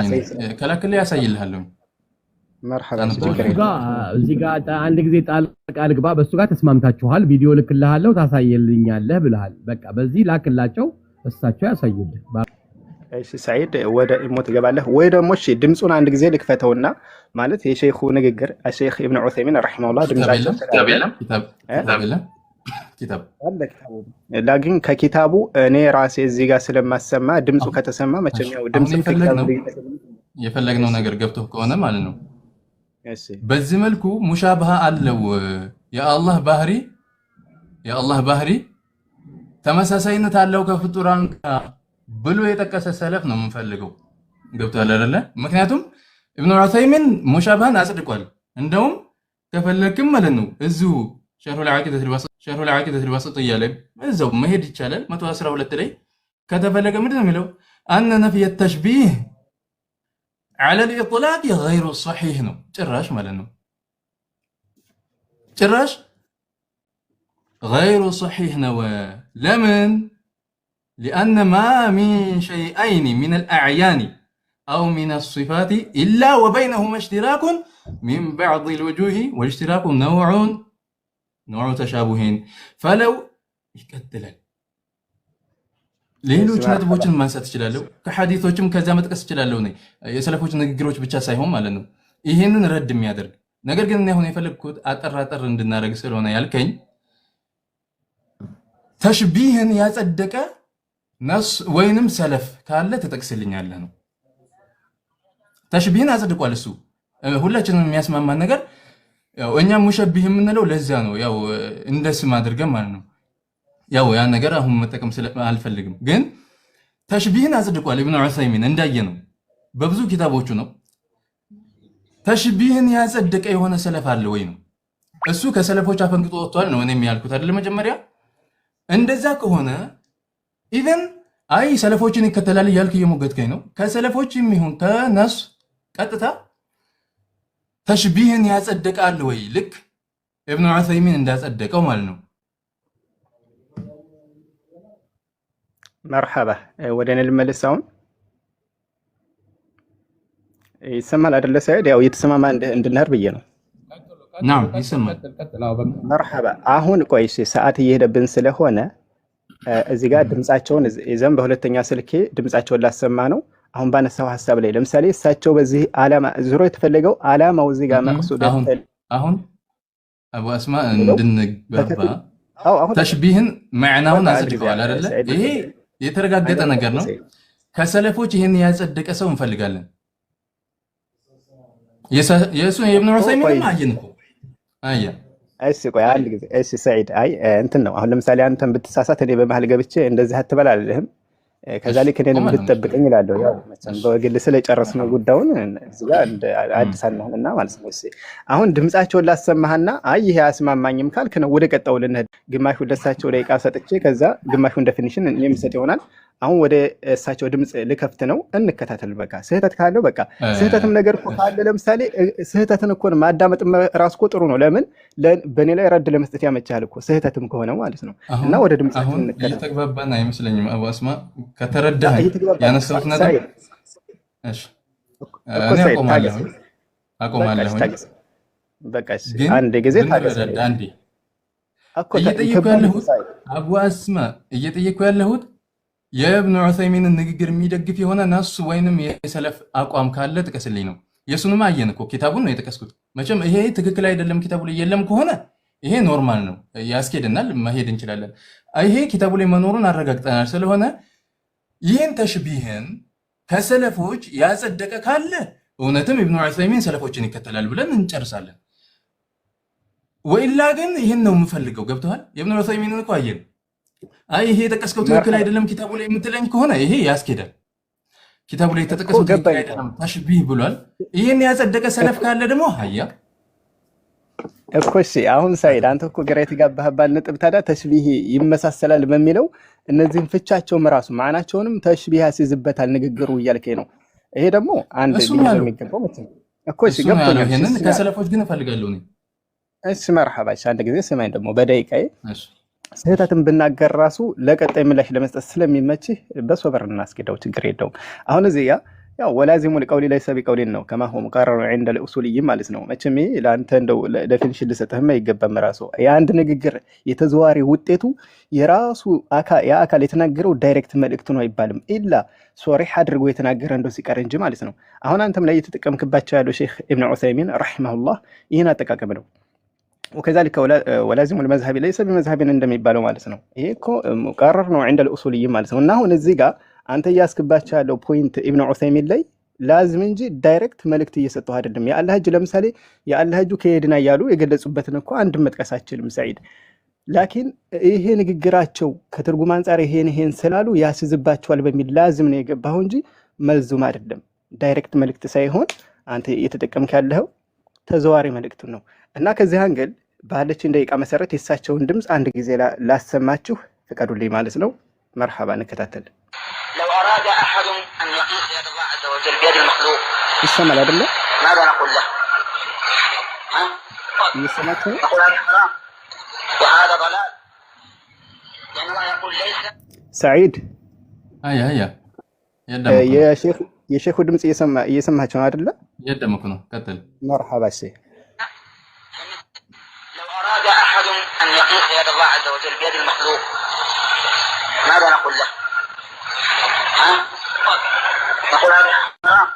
ከላክልኝ ያሳይልሃለሁ። መርሐባ እዚህ ጋር አንድ ጊዜ ጣልቃ ልግባ። በሱ ጋር ተስማምታችኋል። ቪዲዮ ልክልሃለሁ፣ ታሳየልኛለህ ብለሃል። በቃ በዚህ ላክላቸው፣ እሳቸው ያሳዩልህ። እሺ ሰዒድ ወደ ኢሞ ትገባለህ ወይ ደግሞ እሺ ድምጹን አንድ ጊዜ ልክፈተውና ማለት የሼኹ ንግግር الشيخ ابن عثيمين رحمه الله ድምጻቸው ኪታብ ላግን ከኪታቡ እኔ ራሴ እዚህ ጋር ስለማሰማ ድምጹ ከተሰማ መቼም ያው ድምጽ የፈለግነው ነገር ገብቶ ከሆነ ማለት ነው። እሺ በዚህ መልኩ ሙሻበሃ አለው። የአላህ ባህሪ ተመሳሳይነት አለው ከፍጡራን ብሎ የጠቀሰ ሰለፍ ነው የምንፈልገው። ገብቷል አይደለ? ምክንያቱም ኢብኑ ዑሰይሚን ሙሻበሃን አጽድቋል። እንደውም ከፈለክም ማለት ነው እዚሁ ሸርሁል ዓቂደቱል ዋሲጥያ ላይ እዛው መሄድ ይቻላል። 112 ላይ ከተፈለገ ምንድን ነው የሚለው? አነ ነፍየ ተሽቢህ ዐለል ኢጥላቅ ገይሩ ሶሒህ ነው። ጭራሽ ማለት ነው ጭራሽ ገይሩ ሶሒህ ነው። ለምን? لأن ما من شيئين من الأعيان أو من الصفات إلا وبينهما اشتراك من بعض الوجوه، والاشتراك نوع تشابهين فلو يكتلل ሌሎች ነጥቦችን ማንሳት እችላለሁ። ከሐዲሶችም ከዛ መጥቀስ እችላለሁ። ነው የሰለፎች ንግግሮች ብቻ ሳይሆን ማለት ነው ይሄንን ረድ የሚያደርግ ነገር ግን እኔ አሁን የፈለግኩት አጠራጠር እንድናደርግ ስለሆነ ያልከኝ ተሽቢህን ያጸደቀ ነስ ወይንም ሰለፍ ካለ ተጠቅስልኛለህ ነው። ተሽቢህን አጽድቋል እሱ። ሁላችንም የሚያስማማን ነገር ያው እኛም ሙሸቢህ የምንለው ለዛ ነው። ያው እንደ ስም አድርገን ማለት ነው። ያው ያን ነገር አሁን መጠቀም አልፈልግም፣ ግን ተሽቢህን አጽድቋል ኢብኑ ዑሰይሚን እንዳየ ነው በብዙ ኪታቦቹ ነው። ተሽቢህን ያጸደቀ የሆነ ሰለፍ አለ ወይ ነው እሱ ከሰለፎች አፈንግጦ ወጥቷል ነው እኔም ያልኩት አይደል መጀመሪያ እንደዛ ከሆነ ኢቭን አይ ሰለፎችን ይከተላል እያልክ እየሞገትከኝ ነው ከሰለፎችም ይሁን ከነስ ቀጥታ ተሽቢህን ያጸደቃል ወይ ልክ ኢብኑ ዑሰይሚን እንዳጸደቀው ማለት ነው መርሐባ ወደኔ ልመልሳውን ይሰማል አይደለ ሰይድ ያው እየተሰማማ እንድንሄድ ብዬ ነው ናም ይሰማል መርሐባ አሁን ቆይሽ ሰዓት እየሄደብን ስለሆነ እዚህ ጋር ድምጻቸውን ይዘን በሁለተኛ ስልኬ ድምጻቸውን ላሰማ ነው አሁን ባነሳው ሐሳብ ላይ ለምሳሌ እሳቸው በዚህ ዓላማ ዙሮ የተፈለገው ዓላማው እዚህ ጋር መቅሱድ አሁን አቡ አስማ እንድንግባባ ተሽቢህን ማዕናውን አጽድቀዋል አይደለ ይሄ የተረጋገጠ ነገር ነው ከሰለፎች ይሄን ያጸደቀ ሰው እንፈልጋለን የሱ የኢብኑ ዑሰይሚን ማየንኩ አያ እሺ ቆይ አንድ ጊዜ እሺ ሰዒድ አይ እንትን ነው አሁን ለምሳሌ አንተን ብትሳሳት እኔ በመሃል ገብቼ እንደዚህ አትበላለህም ከዛሊክ እኔንም ብትጠብቀኝ ይላል ያው መቼም በግል ስለጨረስነው ጉዳዩን እዚህ ጋር አዲስ አንሆንና ማለት ነው እሺ አሁን ድምጻቸውን ላሰማህና አይ ይሄ አስማማኝም ካልክ ነው ወደ ቀጣው ልንሄድ ግማሹ ደሳቸው ደቂቃ ሰጥቼ ከዛ ግማሹን ዴፊኒሽን የሚሰጥ ይሆናል አሁን ወደ እሳቸው ድምጽ ልከፍት ነው እንከታተል በቃ ስህተት ካለው በቃ ስህተትም ነገር እኮ ካለ ለምሳሌ ስህተትን እኮ ማዳመጥ ራስ እኮ ጥሩ ነው ለምን በእኔ ላይ ረድ ለመስጠት ያመቻል እኮ ስህተትም ከሆነ ማለት ነው እና ወደ ድምጻችን እንከታተል እየተግባባን አይመስለኝም አቡ አስማ ከተረዳህ ያነሳሁት ነገር እሺ እኔ አቆማለሁ በቃ አንድ ጊዜ ታገስ አንዴ እየጠየኩ ያለሁት አቡ አስማ እየጠየኩ ያለሁት የኢብኑ ዑሰይሚንን ንግግር የሚደግፍ የሆነ ናስ ወይንም የሰለፍ አቋም ካለ ጥቀስልኝ ነው የሱንም አየን እኮ ኪታቡን ነው የጠቀስኩት መቼም ይሄ ትክክል አይደለም ኪታቡ ላይ የለም ከሆነ ይሄ ኖርማል ነው ያስኬደናል መሄድ እንችላለን ይሄ ኪታቡ ላይ መኖሩን አረጋግጠናል ስለሆነ ይህን ተሽቢህን ከሰለፎች ያጸደቀ ካለ እውነትም ኢብኑ ዑሰይሚን ሰለፎችን ይከተላል ብለን እንጨርሳለን ወይላ ግን ይሄን ነው የምፈልገው ገብተዋል የኢብኑ ዑሰይሚንን እኮ አየን አይ ይሄ የተጠቀሰው ትክክል አይደለም ኪታቡ ላይ የምትለኝ ከሆነ ይሄ ያስኬዳል ኪታቡ ላይ የተጠቀሰው ትክክል አይደለም ተሽቢህ ብሏል ይሄን ያጸደቀ ሰለፍ ካለ ደግሞ ሀያ እኮ እሺ አሁን ሳይድ አንተ እኮ ግራ የተጋባህባል ነጥብ ታዲያ ተሽቢህ ይመሳሰላል በሚለው እነዚህን ፍቻቸውም ራሱ ማናቸውንም ተሽቢህ ያስይዝበታል ንግግሩ እያልከኝ ነው ይሄ ደግሞ አንድ ቢሆን የሚገባው ማለት እኮ እሺ ገብቶኛል ይሄንን ከሰለፎች ግን እፈልጋለሁ ነው እሺ መርሐባ አንድ ጊዜ ስማኝ ደግሞ በደቂቃዬ እሺ ስህተትን ብናገር ራሱ ለቀጣይ ምላሽ ለመስጠት ስለሚመችህ በሶበር እናስገዳው ችግር የለውም አሁን እዚህ ያው ወላዚሙ ለቀውሊ ላይ ሰቢ ቀውሊን ነው ከማ ሆ ሙቀረሩ عند الاصوليين ማለት ነው መቼም ለአንተ እንደው ዴፊኒሽን ልሰጥህም አይገባም ራሱ የአንድ ንግግር የተዘዋሪ ውጤቱ የራሱ አካል የተናገረው ዳይሬክት መልእክት ነው አይባልም ኢላ ሶሪህ አድርጎ የተናገረ እንደው ሲቀር እንጂ ማለት ነው አሁን አንተም ላይ የተጠቀምክባቸው ያለው ሼክ ኢብኑ ዑሰይሚን ረሂመሁላህ ይህን አጠቃቀም ነው وكذلك ولازم المذهب ليس بمذهب እንደሚባለው ማለት ነው ይሄ እኮ ሙቀረር ነው عند الاصوليين ማለት ነው እና አሁን እዚህ ጋር አንተ ያስከባቸው ያለው ፖይንት ኢብኑ ዑሰይሚን ላይ ላዝም እንጂ ዳይሬክት መልእክት እየሰጠው አይደለም የአላህ እጅ ለምሳሌ የአላህ እጁ ከሄድና ያሉ የገለጹበትን እኮ አንድ መጥቀስ አችልም ሰዒድ ላኪን ይሄ ንግግራቸው ከትርጉም አንፃር ይሄን ስላሉ ያስዝባቸዋል በሚል ላዝም ነው የገባው እንጂ መልዙም አይደለም ዳይሬክት መልእክት ሳይሆን አንተ እየተጠቀምክ ያለው ተዘዋሪ መልእክት ነው እና ከዚህ አንግል ባለችን ደቂቃ መሰረት የሳቸውን ድምጽ አንድ ጊዜ ላሰማችሁ ፍቀዱልኝ ማለት ነው مرحبا نكتاتل لو أراد أحد أن يقيس يد الله عز وجل بيد المخلوق السمع لا بالله ماذا نقول له؟ ها؟ نقول هذا حرام وهذا ضلال لأن الله يقول ليس سعيد هيا يا شيخ ድምጽ እየሰማችሁ አይደለ يدمك ነው ቀጥል مرحبا شيخ لو أراد أحد أن يقيس يد الله عز وجل بيد المخلوق ماذا نقول له؟ ها؟ نقول هذا حرام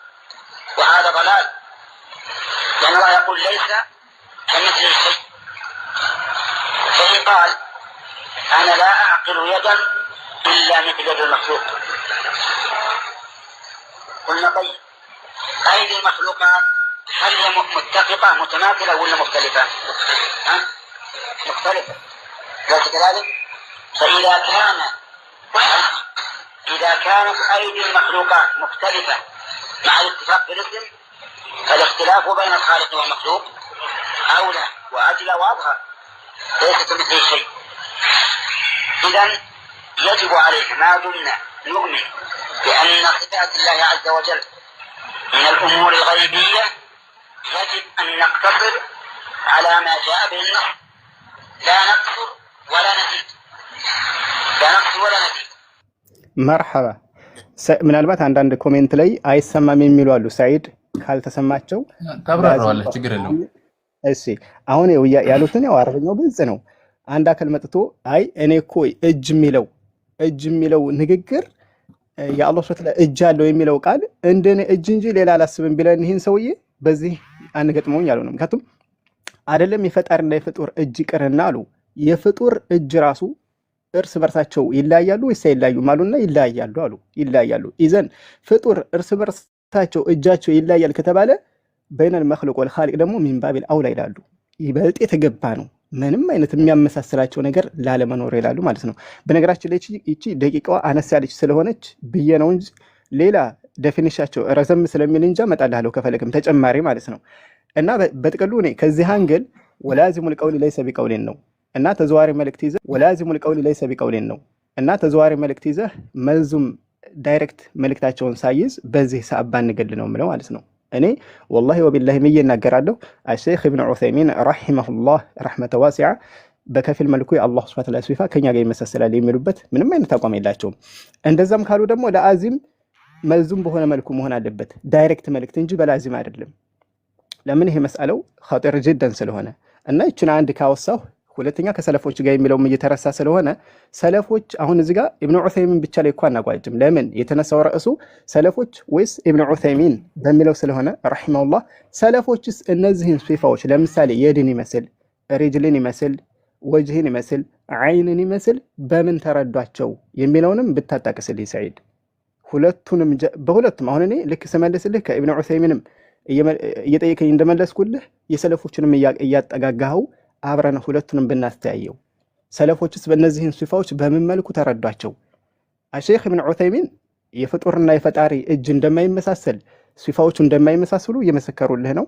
وهذا ضلال لأن الله يقول ليس كمثل الشيء فإن قال أنا لا أعقل يدا إلا مثل يد المخلوق قلنا طيب أيدي المخلوقات هل هي متفقة متماثلة ولا مختلفة؟ ها؟ مختلفة ليس كذلك؟ إذا كانت أيدي المخلوقات مختلفة مع الاتفاق في الاسم فالاختلاف بين الخالق والمخلوق أولى وأجلى وأظهر، ليس كمثله شيء. إذن يجب عليه ما دمنا نؤمن بأن صفات الله عز وجل من الأمور الغيبية يجب أن نقتصر على ما جاء به النص، لا نقصر ولا نزيد، لا نقصر ولا نزيد. مرحبا. ምናልባት አንዳንድ ኮሜንት ላይ አይሰማም የሚሉ አሉ። ሰዒድ ካልተሰማቸው ታብራራዋለህ፣ ችግር የለውም። እሺ አሁን ያሉትን ያው አረበኛው ግልጽ ነው። አንድ አካል መጥቶ አይ እኔ እኮ እጅ የሚለው ንግግር የአላህ ሱብሓነሁ ወተዓላ እጅ አለው የሚለው ቃል እንደኔ እጅ እንጂ ሌላ አላስብም ቢለን ይህን ሰውዬ በዚህ አንገጥመውኝ ያሉ ነው። ምክንያቱም አይደለም የፈጣሪና የፍጡር እጅ ቅርና አሉ የፍጡር እጅ ራሱ እርስ በርሳቸው ይለያያሉ ወይስ አይለያዩም አሉና ይለያያሉ አሉ። ይለያያሉ። ኢዘን ፍጡር እርስ በርሳቸው እጃቸው ይለያያል ከተባለ በይነል መኽሉቅ ወል ኻሊቅ ደግሞ ሚን ባቢል አውላ ይላሉ። ይበልጥ የተገባ ነው። ምንም አይነት የሚያመሳስላቸው ነገር ላለመኖር ይላሉ ማለት ነው። በነገራችን ላይ እቺ ደቂቃዋ አነስ ያለች ስለሆነች ብዬ ነው እንጂ ሌላ ዴፊኒሽናቸው ረዘም ስለሚል እንጃ መጣላለሁ ከፈለግም ተጨማሪ ማለት ነው። እና በጥቅሉ እኔ ከዚህ አንግል ወላዚሙል ቀውሊ ለይሰ ቢቀውሊን ነው እና ተዘዋሪ መልእክት ይዘህ ወላዚሙል ቀውሊ ለይሰ ቢቀውሊን ነው እና ተዘዋሪ መልእክት ይዘህ መልዙም ዳይሬክት መልእክታቸውን ሳይዝ በዚህ ሰዓት ባንገል ነው የምለው ማለት ነው። እኔ ወላሂ ወቢላሂ ምን ይናገራለሁ አሸይኽ ኢብኑ ዑሰይሚን ረሂመሁላህ ረህመተ ዋሲዓ በከፊል መልኩ የአላህ ሱብሓነሁ ወተዓላ ሲፋ ከኛ ጋር ይመሳሰላል የሚሉበት ምንም አይነት አቋም የላቸውም። እንደዛም ካሉ ደግሞ ለአዚም መልዙም በሆነ መልኩ መሆን አለበት ዳይሬክት መልእክት እንጂ በላዚም አይደለም። ለምን ይሄ መስአለው ኸጢር ጅደን ስለሆነ እና እቺን አንድ ካወሳሁ ሁለተኛ ከሰለፎች ጋር የሚለውም እየተረሳ ስለሆነ ሰለፎች አሁን እዚህ ጋር ኢብኑ ዑሰይሚን ብቻ ላይ እንኳን አናቋጭም። ለምን የተነሳው ርዕሱ ሰለፎች ወይስ ኢብኑ ዑሰይሚን በሚለው ስለሆነ ረሂመሁላህ ሰለፎችስ እነዚህን ሲፋዎች ለምሳሌ የድን ይመስል ሪጅልን ይመስል ወጅህን ይመስል አይንን ይመስል በምን ተረዷቸው የሚለውንም ብታጣቅስልኝ ሰዒድ። ሁለቱንም በሁለቱም አሁን እኔ ልክ ስመልስልህ ከኢብኑ ዑሰይሚንም እየጠየቀኝ እንደመለስኩልህ የሰለፎችንም እያጠጋጋኸው አብረን ሁለቱንም ብናስተያየው ሰለፎችስ በእነዚህን ሲፋዎች በምን መልኩ ተረዷቸው? ሼኽ ኢብኑ ዑሰይሚን የፍጡርና የፈጣሪ እጅ እንደማይመሳሰል ሲፋዎቹ እንደማይመሳሰሉ እየመሰከሩልህ ነው።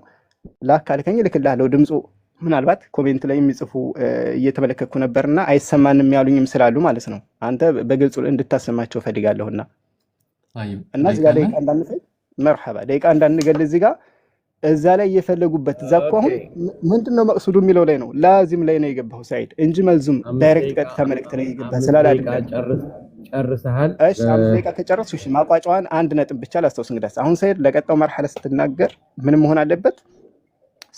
ላካልከኝ ልክልሃለሁ። ድምፁ ምናልባት ኮሜንት ላይ የሚጽፉ እየተመለከትኩ ነበርና አይሰማንም ያሉኝም ስላሉ ማለት ነው። አንተ በግልጹ እንድታሰማቸው ፈልጋለሁና እና እዚህ ጋር ደቂቃ እንዳንፈጅ መርሐባ ደቂቃ እንዳንገል እዚህ ጋር እዛ ላይ የፈለጉበት እዛ እኮ አሁን ምንድነው መቅሱዱ የሚለው ላይ ነው ላዚም ላይ ነው የገባው ሰዒድ እንጂ መልዙም ዳይሬክት ቀጥታ መልእክት ላይ የገባ ስላላደረገ ጨርሰሃል። እሺ አምስት ደቂቃ ከጨረስሽ እሺ ማቋጫዋን አንድ ነጥብ ብቻ ላስታውስ። እንግዲህ አሁን ሰዒድ ለቀጣው መርሐላ ስትናገር ምን መሆን አለበት?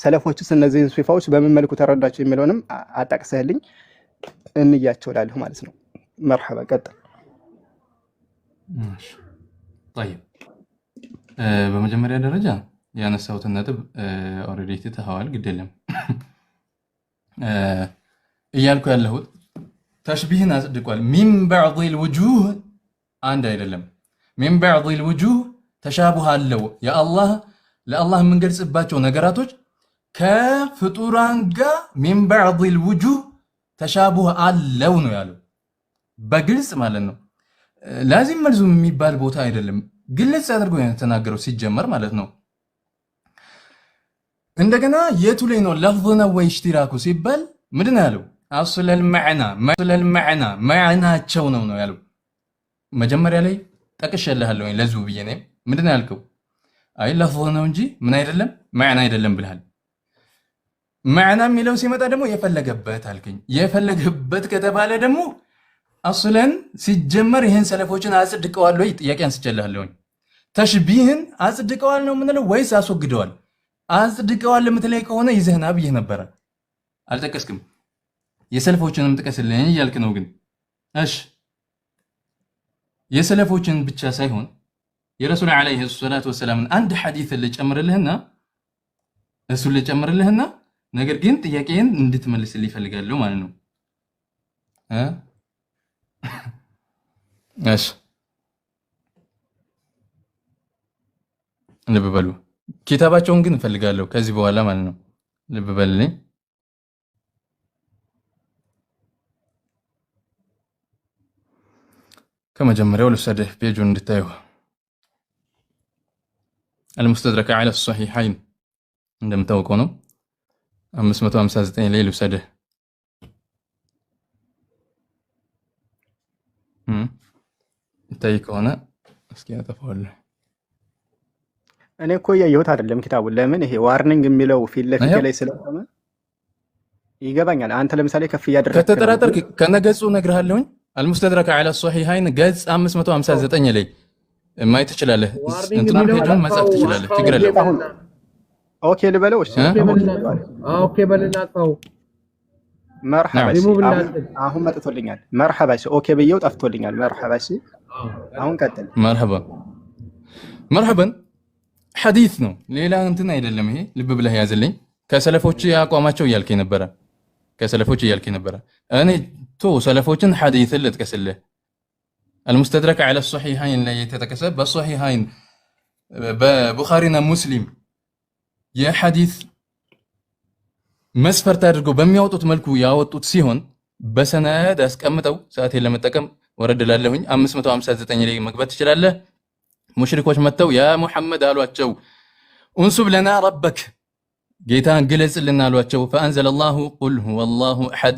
ሰለፎችስ እነዚህን ሲፋዎች በምን መልኩ ተረዳቸው የሚለውንም አጣቅሰህልኝ እንያቸው እላለሁ ማለት ነው። መርሐባ ቀጥል። እሺ طيب በመጀመሪያ ደረጃ ያነሳሁትን ነጥብ ኦልሬዲ ትተኸዋል። ግድ የለም እያልኩ ያለሁት ተሽቢህን አጽድቋል። ሚን ባዕድ ልውጁህ አንድ አይደለም። ሚን ባዕድ ልውጁህ ተሻቡህ አለው። ለአላህ የምንገልጽባቸው ነገራቶች ከፍጡራን ጋር ሚን ባዕድ ልውጁህ ተሻቡህ አለው ነው ያለው በግልጽ ማለት ነው። ላዚም መልዙም የሚባል ቦታ አይደለም። ግልጽ አድርጎ የተናገረው ሲጀመር ማለት ነው። እንደገና የቱ ላይ ነው ለፍዝ ነው ወይ እሽቲራኩ ሲባል ምንድን ያለው? አስለል መዕና መዕናቸው ነው ያለው። መጀመሪያ ላይ ጠቅሼልሃለሁ ለዙ ብዬ ነው። ምንድን ያልከው? አይ ለፍዝ ነው እንጂ ምን አይደለም መዕና አይደለም ብለሃል። መዕና የሚለው ሲመጣ ደግሞ የፈለገበት አልከኝ። የፈለገበት ከተባለ ደግሞ አስለን ሲጀመር ይህን ሰለፎችን አጽድቀዋል ወይ ጥያቄ አንስቼልሃለሁ። ተሽቢህን አጽድቀዋል ነው የምንለው ወይስ አስወግደዋል? አጽድቀዋል ለምትለይ ከሆነ ይዘህና ብዬ ነበረ። አልጠቀስክም። የሰለፎችንም ጥቀስልኝ እያልክ ነው ግን። እሺ የሰለፎችን ብቻ ሳይሆን የረሱል ዓለይሂ ሰላቱ ወሰላም አንድ ሐዲስ ልጨምርልህና ነገር ግን ጥያቄን እንድትመልስልኝ እፈልጋለሁ ማለት ነው። እሺ ልብ በሉ። ኪታባቸውን ግን እፈልጋለሁ ከዚህ በኋላ ማለት ነው። ልብ በልልኝ። ከመጀመሪያው ልውሰድህ ፔጁን እንድታየው። المستدرك على الصحيحين እንደምታውቀው ነው 559 ላይ ልውሰድህ ይታይ ከሆነ እስኪ ያጠፋዋለሁ እኔ እኮ ያየሁት አይደለም ኪታቡን ለምን ይሄ ዋርኒንግ የሚለው ፊት ለፊት ላይ ስለሆነ ይገባኛል አንተ ለምሳሌ ከፍ ያደረግከው ከተጠራጠርክ ከነገጹ ነግርሃለሁኝ المستدرك على الصحيحين ገጽ 559 ላይ ማየት ትችላለህ እንትናም ፔጁን መጻፍ ትችላለህ ችግር የለውም ኦኬ ልበለው እሺ ኦኬ በልናጣው مرحبا አሁን መጥቶልኛል مرحبا ኦኬ ብየው ጠፍቶልኛል مرحبا አሁን ቀጥል مرحبا حديث ነው ሌላ እንትን አይደለም ይሄ ልብ ብለህ ያዝልኝ ከሰለፎች ያቋማቸው እያልከኝ ነበር እኔ تو سلفوችን حديث ልጥቀስልህ المستدرك على الصحيحين ላይ የተጠቀሰ በصحيحين በቡኻሪና ሙስሊም የሐዲስ መስፈርት አድርገው በሚያወጡት መልኩ ያወጡት ሲሆን በሰነድ አስቀምጠው ሰዓቴን ለመጠቀም ወረድ ላለሁኝ 559 ላይ መግባት ትችላለህ ሙሽሪኮች መተው ያ ሙሐመድ አሏቸው انسب لنا ربك ጌታን ግለጽልን አሏቸው فانزل الله قل هو الله احد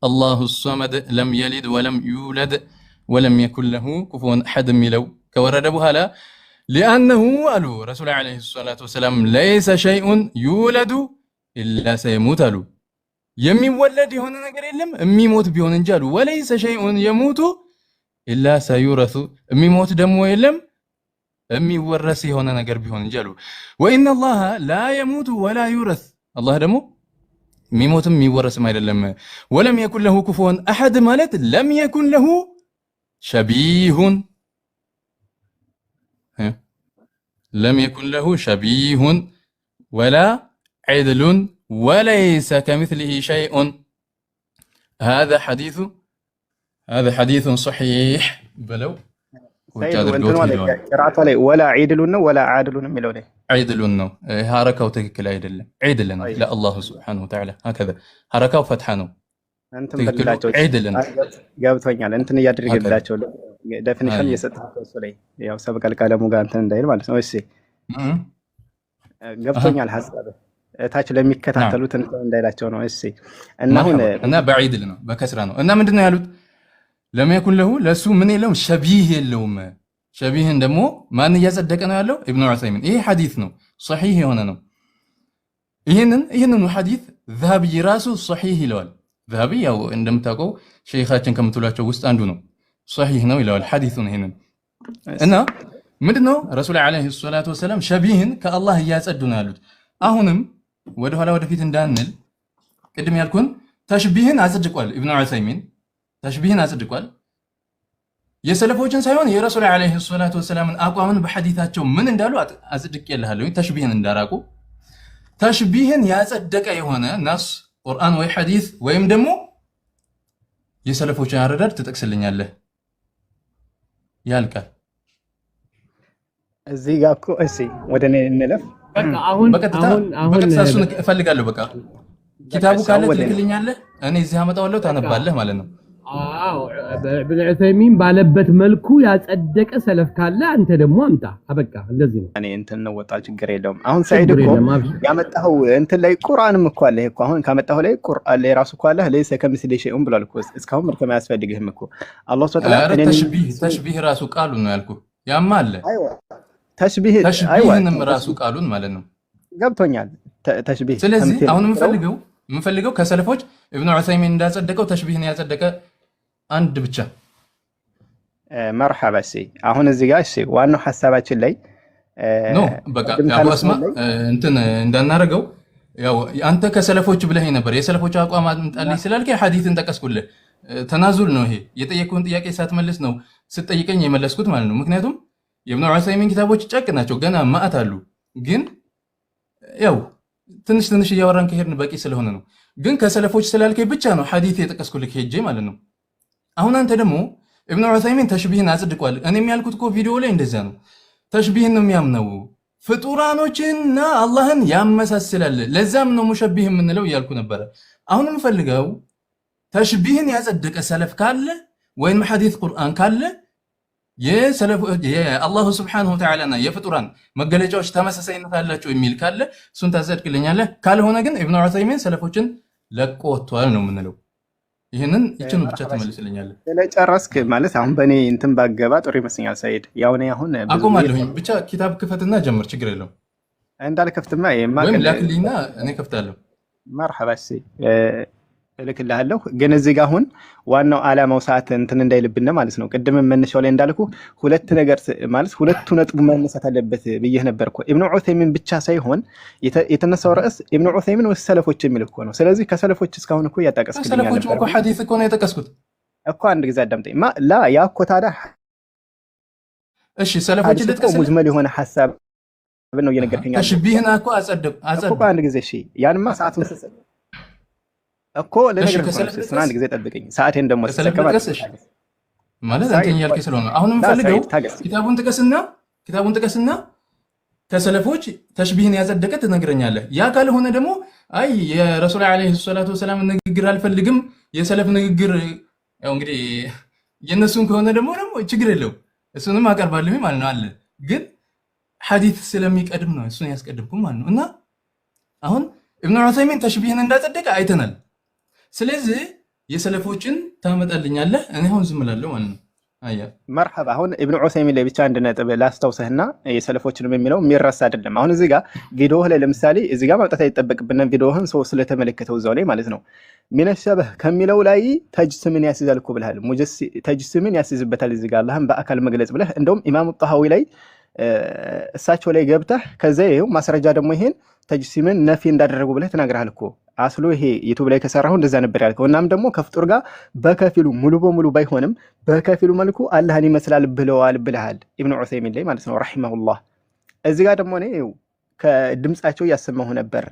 الله الصمد لم يلد ولم يولد ولم يكن له كفوا احد ሚለው ከወረደ በኋላ لانه قالوا رسول عليه الصلاه والسلام ليس شيء يولد الا سيموت قالوا የሚወለድ የሆነ ነገር የለም የሚሞት ቢሆን እንጂ አሉ وليس شيء يموت الا سيورث የሚሞት ደግሞ የለም የሚወረስ የሆነ ነገር ቢሆን እንጂ አሉ وان الله لا يموت ولا يورث الله ደግሞ የሚሞትም የሚወረስም አይደለም ولم يكن له كفوا احد ማለት لم يكن له شبيه لم يكن له شبيه ولا عدل وليس كمثله شيء هذا حديث صحيح بلو قراءته ላይ ولا عدل ነው ولا عادل ነው የሚለው ላይ عدل ነው ሐረካው ትክክል አይደለም عدل ነው ለአላህ Subhanahu Wa Ta'ala هكذا ሐረካው ፈትሐ ነው እንትን በላቸው ገብቶኛል እንትን ያድርግላቸው ዴፊኒሽን እየሰጣቸው እሱ ላይ ያው ሰበቀል ቀለሙ ጋር እንትን እንዳይል ማለት ነው እሺ ገብቶኛል ሐሳብ ታች ለሚከታተሉት እንትን እንዳይላቸው ነው እሺ እና بعيد ነው በከስራ ነው እና ምንድነው ያሉት لم يكن له ለሱ ምን የለውም شبيه የለውም شبيه ደግሞ ማን ያጸደቀ ነው ያለው ኢብኑ ዑሰይሚን ይሄ ሐዲስ ነው صحيح የሆነ ነው ይሄንን ሐዲስ ذهبي ራሱ صحيح ይለዋል ذهبي ያው እንደምታውቀው ሼኻችን ከምትሏቸው ውስጥ አንዱ ነው صحيح ነው ይለዋል ሐዲሱን ይሄንን እና ምንድነው ረሱል አለይሂ ሰላቱ ወሰለም ሸቢህን ከአላህ ያጸዱ ነው ያሉት አሁንም ወደ ኋላ ወደፊት እንዳንል ቅድም ያልኩን ተሽቢህን አጽድቋል ኢብኑ ዑሰይሚን ተሽቢህን አጽድቋል የሰለፎችን ሳይሆን የረሱል አለይሂ ሰላቱ ወሰለምን አቋምን በሐዲታቸው ምን እንዳሉ አጽድቄልሃለሁ ተሽቢህን እንዳራቁ ተሽቢህን ያጸደቀ የሆነ ናስ ቁርአን ወይ ሐዲስ ወይም ደግሞ የሰለፎችን አረዳድ ትጠቅስልኛለህ ያልቃል እዚህ ጋር እኮ እሺ ወደ እኔ እንለፍ በቃ አሁን እሱን እፈልጋለሁ በቃ ኪታቡ ካለ ትልክልኛለህ እኔ እዚህ አመጣዋለሁ ታነባለህ ማለት ነው አዎ ኢብኑ ዑሰይሚን ባለበት መልኩ ያጸደቀ ሰለፍ ካለ አንተ ደግሞ አምጣ አበቃ እንደዚህ ነው እኔ እንትን ነው ወጣ ችግር የለውም አሁን ሰይድ እኮ ያመጣው እንትን ላይ ቁርአንም እኮ አለ እኮ አሁን ካመጣው ላይ ቁርአን ላይ ራሱ እኮ አለ ለይሰ ከሚስሊ ሸይኡን ብሏል እኮ እስካሁን ምንም አያስፈልግህም እኮ አላህ Subhanahu Wa Ta'ala ተሽቢህ ራሱ ቃሉን ነው ያልኩ ያማ አለ አይዋ ተሽቢህንም ራሱ ቃሉን ማለት ነው ገብቶኛል ተሽቢህ ስለዚህ አሁን የምፈልገው ከሰለፎች ኢብኑ ዑሰይሚን እንዳጸደቀው ተሽቢህን ያጸደቀ አንድ ብቻ مرحبا እሺ አሁን እዚህ ጋር እሺ ዋናው ሐሳባችን ላይ ነው በቃ አባስማ እንትን እንዳናረገው ያው አንተ ከሰለፎች ብለህ ነበር የሰለፎች አቋም አምጣልኝ ስላልከኝ ሐዲስን ጠቀስኩልህ ተናዙል ነው ይሄ የጠየቁን ጥያቄ ሳትመልስ ነው ስትጠይቀኝ የመለስኩት ማለት ነው ምክንያቱም የኢብኑ ዑሰይሚን ኪታቦች ጨቅ ናቸው ገና ማአት አሉ ግን ያው ትንሽ እያወራን ከሄድን በቂ ስለሆነ ነው ግን ከሰለፎች ስላልከኝ ብቻ ነው ሐዲስ የጠቀስኩልህ ሄጄ ማለት ነው አሁን አንተ ደግሞ ኢብኑ ዑሰይሚን ተሽቢህን አጽድቋል እኔም ያልኩት እኮ ቪዲዮ ላይ እንደዛ ነው ተሽቢህን ነው የሚያምነው ፍጡራኖችንና አላህን ያመሳስላል ለዛም ነው ሙሸቢህ የምንለው እያልኩ ነበር አሁንም ፈልገው ተሽቢህን ያጸደቀ ሰለፍ ካለ ወይም ሐዲስ ቁርአን ካለ የአላሁ ስብሓነሁ ወተዓላና የፍጡራን መገለጫዎች ተመሳሳይነት አላቸው የሚል ካለ እሱን ታጸድቅልኛለህ። ካልሆነ ግን ኢብኑ ዑሰይሚን ሰለፎችን ለቆ ወጥቷል ነው የምንለው። ይህንን ይችኑ ብቻ ተመልስልኛለህ። ስለጨረስክ ማለት አሁን በእኔ እንትን ባገባ ጥሩ ይመስለኛል። ሰይድ ያው እኔ አሁን አቆማለሁኝ። ብቻ ኪታብ ክፈትና ጀምር፣ ችግር የለውም። እንዳልከፍትማ ወይም ላክልኝና እኔ ከፍታለሁ። መርሐባ እልክልሃለሁ። ግን እዚህ ጋር አሁን ዋናው ዓላማው ሰዓት እንትን እንዳይልብን ማለት ነው። ቅድም መነሻው ላይ እንዳልኩ ሁለት ነገር ማለት ሁለቱ ነጥብ መነሳት አለበት ብዬ ነበር እኮ። ኢብኑ ዑሰይሚን ብቻ ሳይሆን የተነሳው ርዕስ ኢብኑ ዑሰይሚን ወይስ ሰለፎች የሚል እኮ ነው። ስለዚህ ከሰለፎች እስካሁን እኮ እያጣቀስክልኝ ነበር። ሰለፎች እኮ ሐዲስ እኮ ነው የጠቀስኩት እኮ። አንድ ጊዜ አዳምጠኝ። ላ ያ እኮ ታዲያ እሺ፣ ሰለፎች ልጥቀስ ሙጅመል የሆነ ሐሳብ ነው እየነገርከኝ። እሺ ቢህና እኮ አጸደቅ እኮ አንድ ጊዜ እሺ፣ ያንማ ሰዓት መስጠት እኮ ለነገር ነው። አንድ ጊዜ ጠብቀኝ፣ ሰዓቴን ደግሞ ተሰከማለሽ ማለት አንተኛ ያልከኝ ስለሆነ አሁንም ፈልገው ኪታቡን ጥቀስና ከሰለፎች ተሽቢህን ያጸደቀ ትነግረኛለህ። ያ ካልሆነ ደግሞ አይ የረሱል አለይሂ ሰላቱ ወሰላም ንግግር አልፈልግም የሰለፍ ንግግር ያው እንግዲህ የነሱን ከሆነ ደግሞ ችግር የለው እሱንም አቀርባለሁ ማለት ነው አለ። ግን ሐዲስ ስለሚቀድም ነው እሱን ያስቀድምኩ ማለት ነው። እና አሁን ኢብኑ ዑሰይሚን ተሽቢህን እንዳጸደቀ አይተናል። ስለዚህ የሰለፎችን ታመጣልኛለህ፣ እኔ አሁን ዝም እላለሁ ማለት ነው። አያ መርሐባ። አሁን ኢብኑ ዑሰይሚን ላይ ብቻ አንድ ነጥብ ላስታውሰህና የሰለፎችንም የሚለው የሚረሳ አይደለም። አሁን እዚህ ጋር ቪዲዮህ ላይ ለምሳሌ እዚህ ጋር ማውጣት አይጠበቅብንም፣ ቪዲዮህን ሰው ስለተመለከተው እዛው ላይ ማለት ነው። ሚነሸበህ ከሚለው ላይ ተጅስምን ያስይዛል እኮ ብለሃል። ተጅስምን ያስይዝበታል እዚህ ጋር አላህን በአካል መግለጽ ብለህ እንደውም ኢማሙ ጣሃዊ ላይ እሳቸው ላይ ገብተህ ከዛ ይሄው ማስረጃ ደግሞ ይሄን ተጅሲምን ነፊ እንዳደረጉ ብለህ ተናግረሃል እኮ። አስሎ ይሄ ዩቲዩብ ላይ ከሰራሁ እንደዛ ነበር ያልከው። እናም ደግሞ ከፍጡር ጋር በከፊሉ ሙሉ በሙሉ ባይሆንም በከፊሉ መልኩ አላህን ይመስላል ብለዋል ብለሃል ኢብኑ ዑሰይሚን ላይ ማለት ነው ረሂመሁላህ። እዚህ ጋር ደግሞ እኔ ከድምጻቸው እያሰማሁ ነበር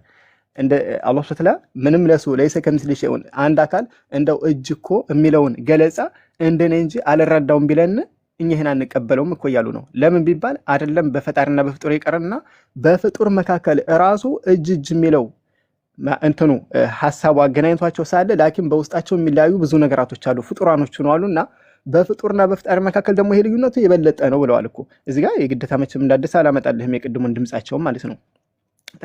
እንደ አላህ ተዓላ ምንም ለሱ ለይሰ ከምስሊ ሸይኡን አንድ አካል እንደው እጅ እኮ የሚለውን ገለጻ እንደኔ እንጂ አልረዳውም ቢለን እኛ ይሄን አንቀበለውም እኮ እያሉ ነው። ለምን ቢባል አይደለም በፈጣሪና በፍጡር ይቀርና በፍጡር መካከል ራሱ እጅ የሚለው እንትኑ ሐሳቡ አገናኝቷቸው ሳለ ላኪን በውስጣቸው የሚለያዩ ብዙ ነገራቶች አሉ፣ ፍጡራኖች ነው አሉና በፍጡርና በፍጣሪ መካከል ደግሞ ይሄ ልዩነቱ የበለጠ ነው ብለዋል እኮ። እዚህ ጋር የግዴታ መቼም እንዳደስ አላመጣልህም የቅድሙን ድምጻቸውም ማለት ነው።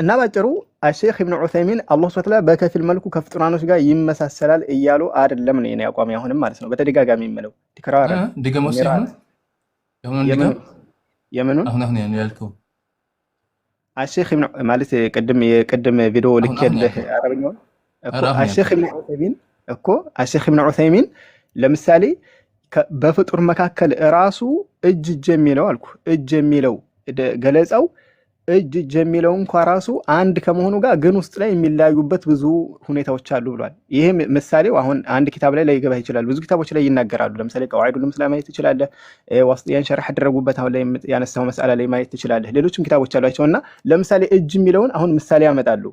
እና ባጭሩ አሸይኽ ኢብኑ ዑሰይሚን አላህ ሱብሓነሁ ወተዓላ በከፊል መልኩ ከፍጡራኖች ጋር ይመሳሰላል እያሉ አይደለም ነው የኔ አቋም አሁንም ማለት ነው። በተደጋጋሚ የሚለው ዲክራራ ድገሞስ የምኑን አሁን ያልከው አሸይኽ ኢብኑ ማለት የቅድም ቪዲዮ ልኬልህ አረብኛው እኮ አሸይኽ ኢብኑ ዑሰይሚን እኮ አሸይኽ ኢብኑ ዑሰይሚን ለምሳሌ በፍጡር መካከል ራሱ እጅ የሚለው አልኩ እጅ የሚለው ገለጻው እጅ የሚለው እንኳን ራሱ አንድ ከመሆኑ ጋር ግን ውስጥ ላይ የሚለያዩበት ብዙ ሁኔታዎች አሉ ብሏል። ይሄ ምሳሌው አሁን አንድ ኪታብ ላይ ላይገባ ይችላል፣ ብዙ ኪታቦች ላይ ይናገራሉ። ለምሳሌ ቀዋዒዱል ሙስሊም ማየት ትችላለህ፣ ዋስጥያን ሸርሕ ያደረጉበት አሁን ላይ ያነሳው መስአላ ላይ ማየት ትችላለህ። ሌሎችም ኪታቦች አሏቸውና ለምሳሌ እጅ የሚለውን አሁን ምሳሌ ያመጣሉ።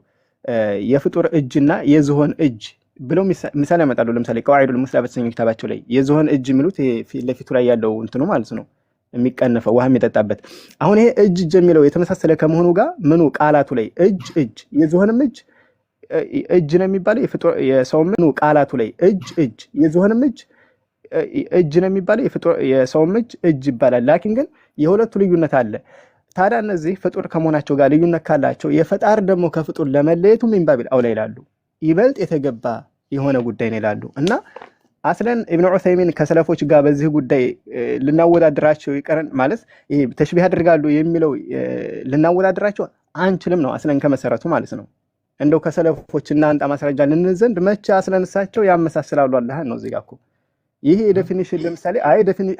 የፍጡር እጅና የዝሆን እጅ ብለው ምሳሌ ያመጣሉ። ለምሳሌ ቀዋዒዱል ሙስሊም በተሰኘው ኪታባቸው ላይ የዝሆን እጅ የሚሉት ፊት ለፊቱ ላይ ያለው እንትኑ ማለት ነው የሚቀነፈው ውሃ የሚጠጣበት። አሁን ይሄ እጅ የሚለው የተመሳሰለ ከመሆኑ ጋር ምኑ ቃላቱ ላይ እጅ የዝሆንም እጅ ነው የሚባለው የሰውም ምኑ ቃላቱ ላይ እጅ የዝሆንም እጅ ነው የሚባለው የሰውም እጅ ይባላል። ላኪን ግን የሁለቱ ልዩነት አለ። ታዲያ እነዚህ ፍጡር ከመሆናቸው ጋር ልዩነት ካላቸው የፈጣር ደግሞ ከፍጡር ለመለየቱ ሚን ባቢል አውላ ይላሉ። ይበልጥ የተገባ የሆነ ጉዳይ ነው ይላሉ። እና አስለን ኢብኑ ዑሰይሚን ከሰለፎች ጋር በዚህ ጉዳይ ልናወዳድራቸው ይቀርን ማለት ይሄ ተሽቢህ ያደርጋሉ የሚለው ልናወዳድራቸው አንችልም ነው አስለን ከመሰረቱ ማለት ነው። እንደው ከሰለፎች እናንጣ ማስረጃ ልንዘንድ መቼ አስለን እሳቸው ያመሳስላሉ አላህ ነው እዚህ ጋር እኮ ይሄ ዴፊኒሽን ለምሳሌ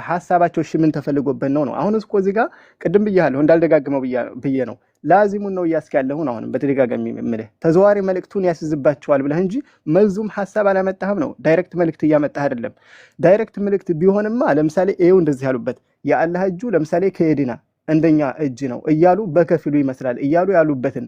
ሐሳባቸው እሺ ምን ተፈልጎበት ነው። አሁን እኮ እዚህ ጋር ቅድም ብያለሁ እንዳልደጋግመው ብዬ ነው ላዚሙን ነው እያስካለሁ አሁን በተደጋጋሚ የምልህ ተዘዋሪ መልእክቱን ያስይዝባቸዋል ብለህ እንጂ መልዙም ሐሳብ አላመጣህም ነው። ዳይሬክት መልእክት እያመጣህ አይደለም። ዳይሬክት መልእክት ቢሆንማ ለምሳሌ ኤው እንደዚህ ያሉበት የአላህ እጁ ለምሳሌ ከየዲና እንደኛ እጅ ነው እያሉ በከፊሉ ይመስላል እያሉ ያሉበትን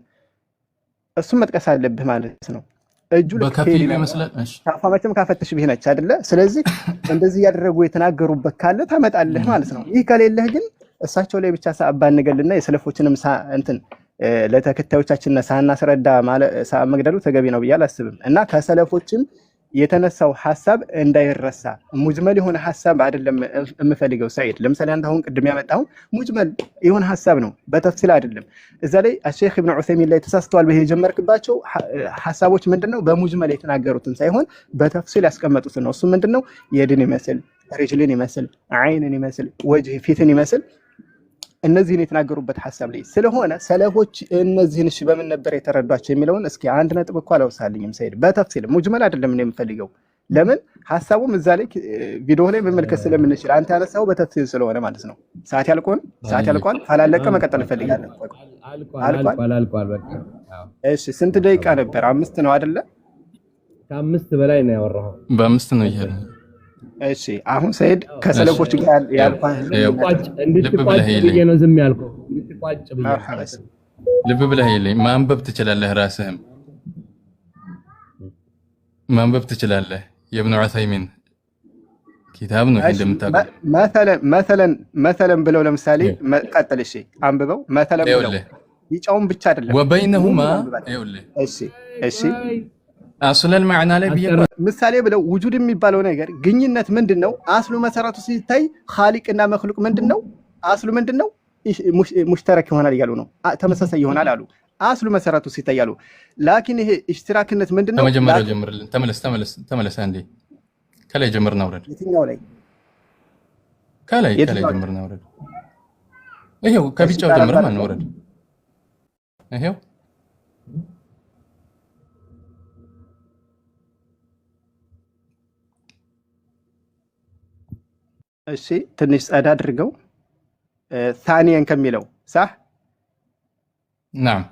እሱም መጥቀስ አለብህ ማለት ነው። እጁ በከፊሉ ይመስላል። እሺ ታፋመችም ካፈተሽ ቢሆነች አይደለ? ስለዚህ እንደዚህ ያደረጉ የተናገሩበት ካለ ታመጣለህ ማለት ነው። ይህ ከሌለህ ግን እሳቸው ላይ ብቻ ሳባንገልና የሰለፎችንም እንትን ለተከታዮቻችን ሳናስረዳ ማለት መግደሉ ተገቢ ነው ብዬ አላስብም። እና ከሰለፎችም የተነሳው ሐሳብ እንዳይረሳ ሙጅመል የሆነ ሐሳብ አይደለም የምፈልገው ሰዒድ። ለምሳሌ አንተ አሁን ቅድም ያመጣው ሙጅመል የሆነ ሐሳብ ነው በተፍሲል አይደለም። እዛ ላይ ሼክ ኢብኑ ዑሰይሚን ላይ ተሳስተዋል ብለህ የጀመርክባቸው ሐሳቦች ምንድነው በሙጅመል የተናገሩትን ሳይሆን በተፍሲል ያስቀመጡትን ነው። እሱ ምንድነው የድን ይመስል ሪጅልን ይመስል አይንን ይመስል ወጅህ ፊትን ይመስል እነዚህን የተናገሩበት ሐሳብ ላይ ስለሆነ ሰለፎች እነዚህን እሺ በምን ነበር የተረዷቸው የሚለውን እስኪ አንድ ነጥብ እኮ አላውሳልኝም ሰይድ። በተፍሲል ሙጅመል አይደለም እኔ የምፈልገው። ለምን ሐሳቡም እዛ ላይ ቪዲዮ ላይ መመልከት ስለምንችል አንተ ያነሳው በተፍሲል ስለሆነ ማለት ነው። ሰዓት ያልቋል ካላለቀ መቀጠል እፈልጋለሁ። አልቋል በቃ። እሺ ስንት ደቂቃ ነበር? 5 ነው አይደለ? ከ5 በላይ ነው ያወራኸው። በ5 ነው ይሄ። እሺ አሁን ሰይድ ከሰለፎች ጋር ያልኳን እንድትቋጭ ብዬ ነው ዝም ያልከው። እንድትቋጭ ብዬ ልብ ብለህ ይለኝ። ማንበብ ትችላለህ፣ ራስህም ማንበብ ትችላለህ። የኢብኑ ዑሰይሚን ኪታብ ነው እንደምታውቀው። መሰለን ብለው ለምሳሌ ቀጥል። እሺ አንብበው። መሰለን ብለው ይጫውን ብቻ አይደለም ወበይነሁማ ይኸውልህ። እሺ አስለል ማዕና ላይ ምሳሌ ብለው ውጁድ የሚባለው ነገር ግኝነት ምንድነው? አስሉ መሰረቱ ሲታይ ኻሊቅና መክሉቅ ምንድነው? አስሉ ምንድነው? ሙሽተረክ ይሆናል እያሉ ነው። ተመሳሳይ ይሆናል አሉ። አስሉ መሰረቱ ሲታይ አሉ። ላኪን ይሄ ኢሽትራክነት ምንድነው? ከመጀመሪያው ጀምርልን። ተመለስ አንዴ። ከላይ ጀምርና አውረድ። የትኛው ላይ? ከላይ ጀምርና አውረድ። ይሄው ከቢጫው ጀምረን አንወረድ። ይሄው እሺ ትንሽ ጸዳ አድርገው ثانيا ከሚለው صح نعم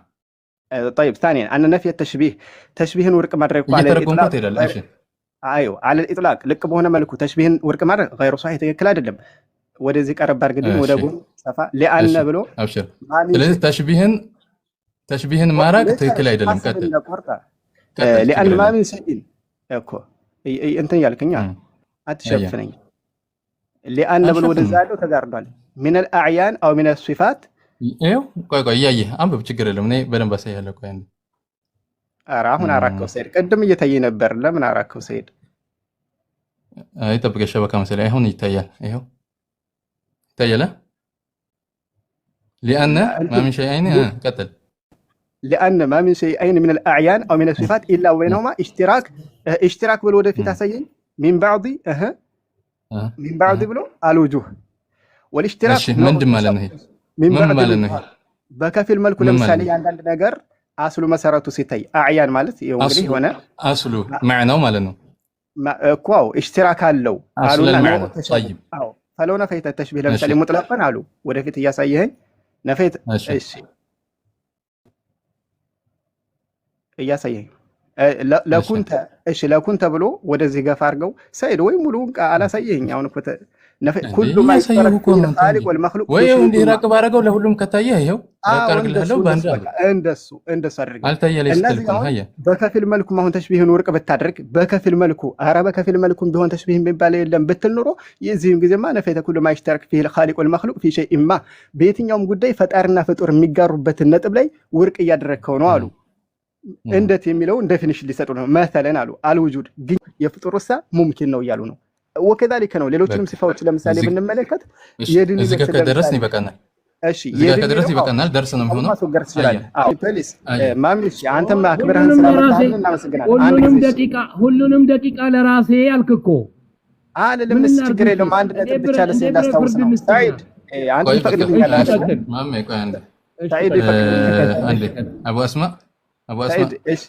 طيب ثانيا أن نفي التشبيه تشبيهን ወርቅ ማድረግ على الإطلاق እሺ ايوه على الإطلاق ልቅ በሆነ መልኩ ተሽቢህን ወርቅ ማድረግ غير صحيح ትክክል አይደለም። ወደዚህ ቀረብ አድርግልኝ ወደ ጎን ሰፋ لأن ብሎ አብሽር። ስለዚህ ተሽቢህን ማድረግ ትክክል አይደለም። ቀጥል لأن ما من شيء እኮ እንትን ያልከኛ አትሸፍነኝ لأن ብሎ ወደዛ ያለው ተጋርዷል። من الأعيان أو من الصفات ይኸው ቆይ እያየህ አንብብ፣ ችግር የለም። እኔ በደንብ አሳያለሁ። ቆይ አንዴ። ኧረ አሁን አራከው ሰይድ፣ ቅድም እየታየ ነበር። ለምን አራከው ሰይድ? አይ ጠብቀህ ሸበካ መሰለኝ። አሁን ይታያል። ይኸው ይታያል። لأن ما من شيئين قتل لأن ما من شيئين من الأعيان أو من الصفات إلا وبينهما اشتراك ብሎ ወደፊት አሳየኝ። من بعض من بعض ብሎ الوجوه والاشتراك ምንድን ማለት ነው? ምን ማለት ነው? በከፊል መልኩ ለምሳሌ አንዳንድ ነገር አስሉ መሰረቱ ሲታይ አዕያን ማለት ይሄው እንግዲህ ሆነ አስሉ ማዕናው ማለት ነው እኮ اشتراك አለው አሉና ነው። طيب አዎ فلو نفيت التشبيه ለምሳሌ ሙጥለቅን አሉ ወደፊት እያሳየኸኝ ነፈይት እሺ እያሳየኸኝ ለኩንተ እሺ ለኩንተ ብሎ ወደዚህ ገፋ አድርገው ሰይድ ወይ ሙሉውን አላሳየኸኝ። አሁን እኮ ኩሉ ማ ይሰረክ ኻሊቅ ወልመኽሉቅ ወይ እንዲህ ራቅ ባረገው ለሁሉም ከታየ ይሄው ራቅ አድርግልሃለሁ። ባንዳ እንደሱ አድርገው አልታየለ ስትልኩ ሀያ በከፊል መልኩ አሁን ተሽቢህን ወርቅ ብታደርግ በከፊል መልኩ በከፊል መልኩም ቢሆን ተሽቢህን ቢባል የለም ብትል ኑሮ የዚህም ጊዜማ ነፈይተ ኩሉ ማ ይሽተረክ ፊል ኻሊቅ ወልመኽሉቅ ፊ ሸይኢን ማ በየትኛውም ጉዳይ ፈጣሪና ፍጡር የሚጋሩበትን ነጥብ ላይ ወርቅ እያደረግከው ነው አሉ። እንዴት የሚለውን ዴፊኒሽን ሊሰጡ ነው። መሰለን አሉ አልውጁድ ግን የፍጡርሳ ሙምኪን ነው እያሉ ነው። ወከዛሊከ ነው ሌሎችንም ሲፋዎች ለምሳሌ ብንመለከት የድን እዚህ ጋር ከደረስን ይበቃናል። እሺ እዚህ ጋር ከደረስን ይበቃናል። ደርስ ነው የሚሆነው። ማስወገድ ትችላለህ። አዎ ፕሊስ ማምልሽ አንተም አክብረህን ስለመጣህ እናመሰግናለን። ሁሉንም ደቂቃ ለራሴ አልክኮ አለለም ችግር የለውም። አንድ ነጥብ ብቻ ለሴ እንዳስታውስ ነው። ሳይድ አንተ ፈቅድልኛል አይደል? ማሜ ቆይ አንዴ ሳይድ ፈቅድልኛል አንዴ አቡ አስማ እሺ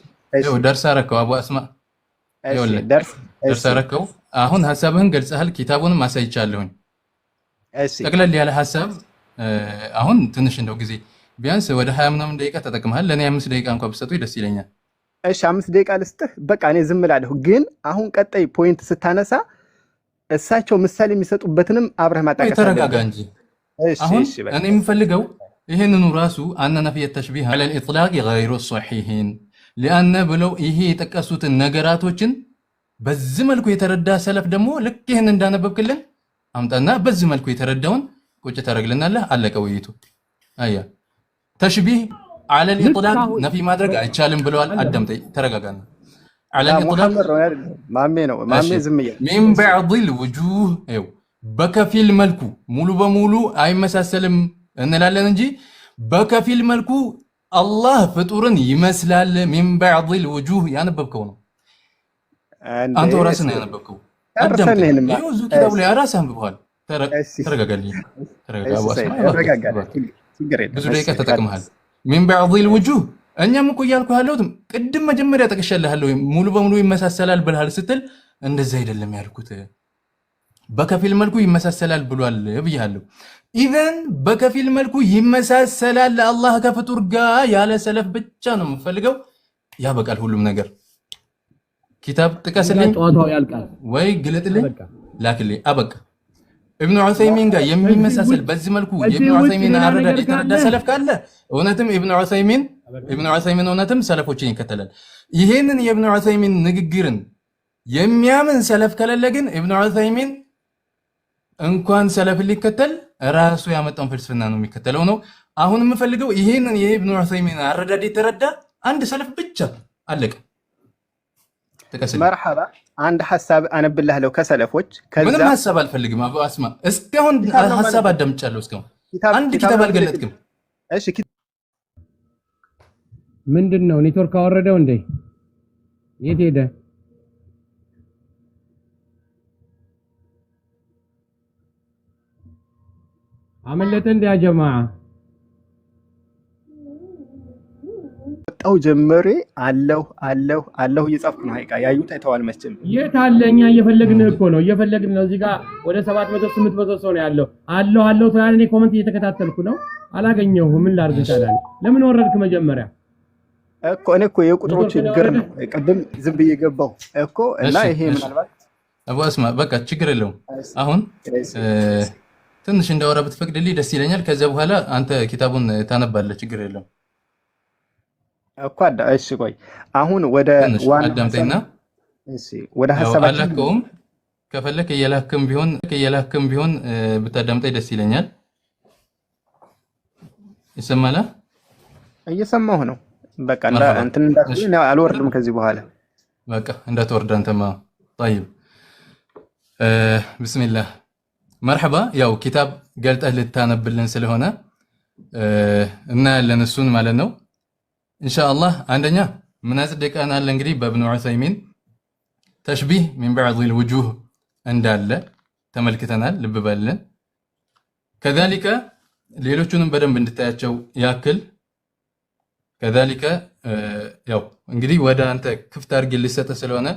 ደርስ አደረከው። አቡ አስማ ደርስ አደረከው። አሁን ሐሳብህን ገልጸሃል። ኪታቡንም አሳይቻለሁኝ። እሺ ጠቅለል ያለ ሐሳብ አሁን ትንሽ እንደው ጊዜ ቢያንስ ወደ 20 ምናምን ደቂቃ ተጠቅመሃል። ለኔ 5 ደቂቃ እንኳን ብትሰጡኝ ደስ ይለኛል። እሺ 5 ደቂቃ ልስጥህ። በቃ እኔ ዝም እላለሁ። ግን አሁን ቀጣይ ፖይንት ስታነሳ እሳቸው ምሳሌ የሚሰጡበትንም አብረህ ማጣቀስ ተረጋጋ እንጂ። አሁን እኔ የምፈልገው ይሄንኑ ራሱ አነ ነፍይ ተሽቢህ على الاطلاق غير صحيح لان ብለው ይሄ የጠቀሱትን ነገራቶችን በዚህ መልኩ የተረዳ ሰለፍ ደግሞ ልክ ይሄን እንዳነበብክልን አምጣና በዚህ መልኩ የተረዳውን ቁጭ ታረግልናለህ። አለቀ ውይይቱ። አያ ተሽቢህ على الاطلاق ነፍይ ማድረግ አይቻልም ብለዋል። አዳምጠኝ፣ ተረጋጋና على لا الإطلاق محمد ነው አይደል ማሜ ነው ማሜ ماشي ዝም ይላል من بعض الوجوه ايو በከፊል መልኩ ሙሉ በሙሉ አይመሳሰልም እንላለን እንጂ በከፊል መልኩ አላህ ፍጡርን ይመስላል من بعض الوجوه ያነበብከው ነው አንተ ራስህ ነው ያነበብከው ጨርሰን ይሄንማ ይኸው እዚሁ ኪታቡ ላይ ራስህ አንብበዋል ተረጋጋልኝ ተረጋጋ አስማ ብዙ ደቂቃ ተጠቅመሃል من بعض الوجوه እኛም እኮ እያልኩ ያለሁት ቅድም መጀመሪያ ጠቅሼልሃለሁ ሙሉ በሙሉ ይመሳሰላል ብለሃል ስትል እንደዛ አይደለም ያልኩት በከፊል መልኩ ይመሳሰላል ብሏል ብያለሁ ኢዘን በከፊል መልኩ ይመሳሰላል አላህ ከፍጡር ጋር ያለ ሰለፍ ብቻ ነው የምፈልገው ያበቃል ሁሉም ነገር ኪታብ ጥቀስልኝ ጧቷው ያልቃል ወይ ግለጥልኝ ላክልኝ አበቃ ኢብኑ ዑሰይሚን ጋር የሚመሳሰል በዚህ መልኩ ኢብኑ ዑሰይሚን አረዳድ የተረዳ ሰለፍ ካለ እውነትም ኢብኑ ዑሰይሚን እውነትም ሰለፎችን ይከተላል ይሄንን የኢብኑ ዑሰይሚን ንግግርን የሚያምን ሰለፍ ከሌለ ግን ኢብኑ ዑሰይሚን እንኳን ሰለፍ ሊከተል ራሱ ያመጣውን ፍልስፍና ነው የሚከተለው ነው አሁን የምፈልገው ይሄንን የኢብኑ ዑሰይሚን አረዳድ የተረዳ አንድ ሰለፍ ብቻ አለቀ ተከሰለ መርሐባ አንድ ሐሳብ አነብልሃለሁ ከሰለፎች ከዛ ምንም ሐሳብ አልፈልግም አቡ አስማ እስካሁን ሐሳብ አዳምጫለሁ እስካሁን አንድ ኪታብ አልገለጥክም እሺ ምንድነው ኔትወርክ አወረደው እንዴ የት ሄደ አመለጠ እንደ ያ ጀማዓ ወጣው ጀመሬ አለሁ እየጻፍኩ ነው ሀይቃ ያዩት አይተዋል መስል የት አለኛ እየፈለግን እኮ ነው እዚህ ጋር ወደ 700 800 ሰው ነው ያለው አለሁ ታዲያ እኔ ኮሜንት እየተከታተልኩ ነው አላገኘሁም ምን ላድርግ ታዲያ ለምን ወረድክ መጀመሪያ እኮ እኔ እኮ የቁጥሮች ችግር ነው ቀደም ዝም ብዬ ገባው እኮ እና ይሄ ምናልባት አቡ አስማ በቃ ችግር የለውም አሁን ትንሽ እንዳወራ ብትፈቅድልኝ ደስ ይለኛል ከዛ በኋላ አንተ ኪታቡን ታነባለህ ችግር የለውም እኮ እሺ ቆይ አሁን ወደ ዋና አዳምጠኝና እሺ ወደ ሐሳባችን አላከውም ከፈለክ የላክም ቢሆን ብታዳምጠኝ ደስ ይለኛል ይሰማላ እየሰማሁ ነው በቃ እንትን እንዳትል አልወርድም ከዚህ በኋላ በቃ እንዳትወርድ አንተማ طيب بسم الله مرحبا ያው ኪታብ ገልጠህ ልታነብልን ስለሆነ እና ለነሱን ማለት ነው ኢንሻአላህ አንደኛ ምን አጽደቀናል እንግዲህ በኢብኑ ዑሰይሚን ተሽቢህ من بعض الوجوه እንዳለ ተመልክተናል ልብ በልን كذلك ሌሎቹንም በደንብ እንድታያቸው ያክል كذلك ያው እንግዲህ ወደ አንተ ክፍት አድርጌ ልሰጥ ስለሆነ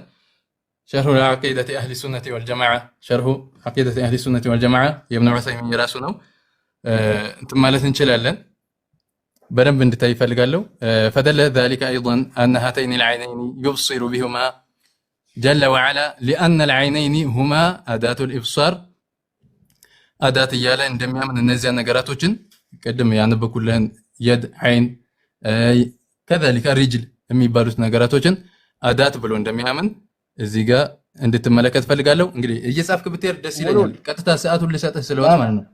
شرح عقيدة أهل السنة والجماعة شرح عقيدة أهل السنة والجماعة ابن عثيمين يراسو ነው እንትን ማለት እንችላለን በደንብ እንድታይ ፈልጋለሁ فدل ذلك أيضا أن هاتين العينين يبصر بهما جل وعلا لأن العينين هما أداة الإبصار أداة እያለ እንደሚያምን እነዚያ ነገራቶችን ቀደም ያነበኩልህን يد عين كذلك الرجل የሚባሉት ነገራቶችን አዳት ብሎ እንደሚያምን እዚህ ጋር እንድትመለከት ፈልጋለሁ እንግዲህ እየጻፍክ ብትሄድ ደስ ይለኛል ቀጥታ ሰዓቱን ልሰጥህ ስለሆነ ማለት ነው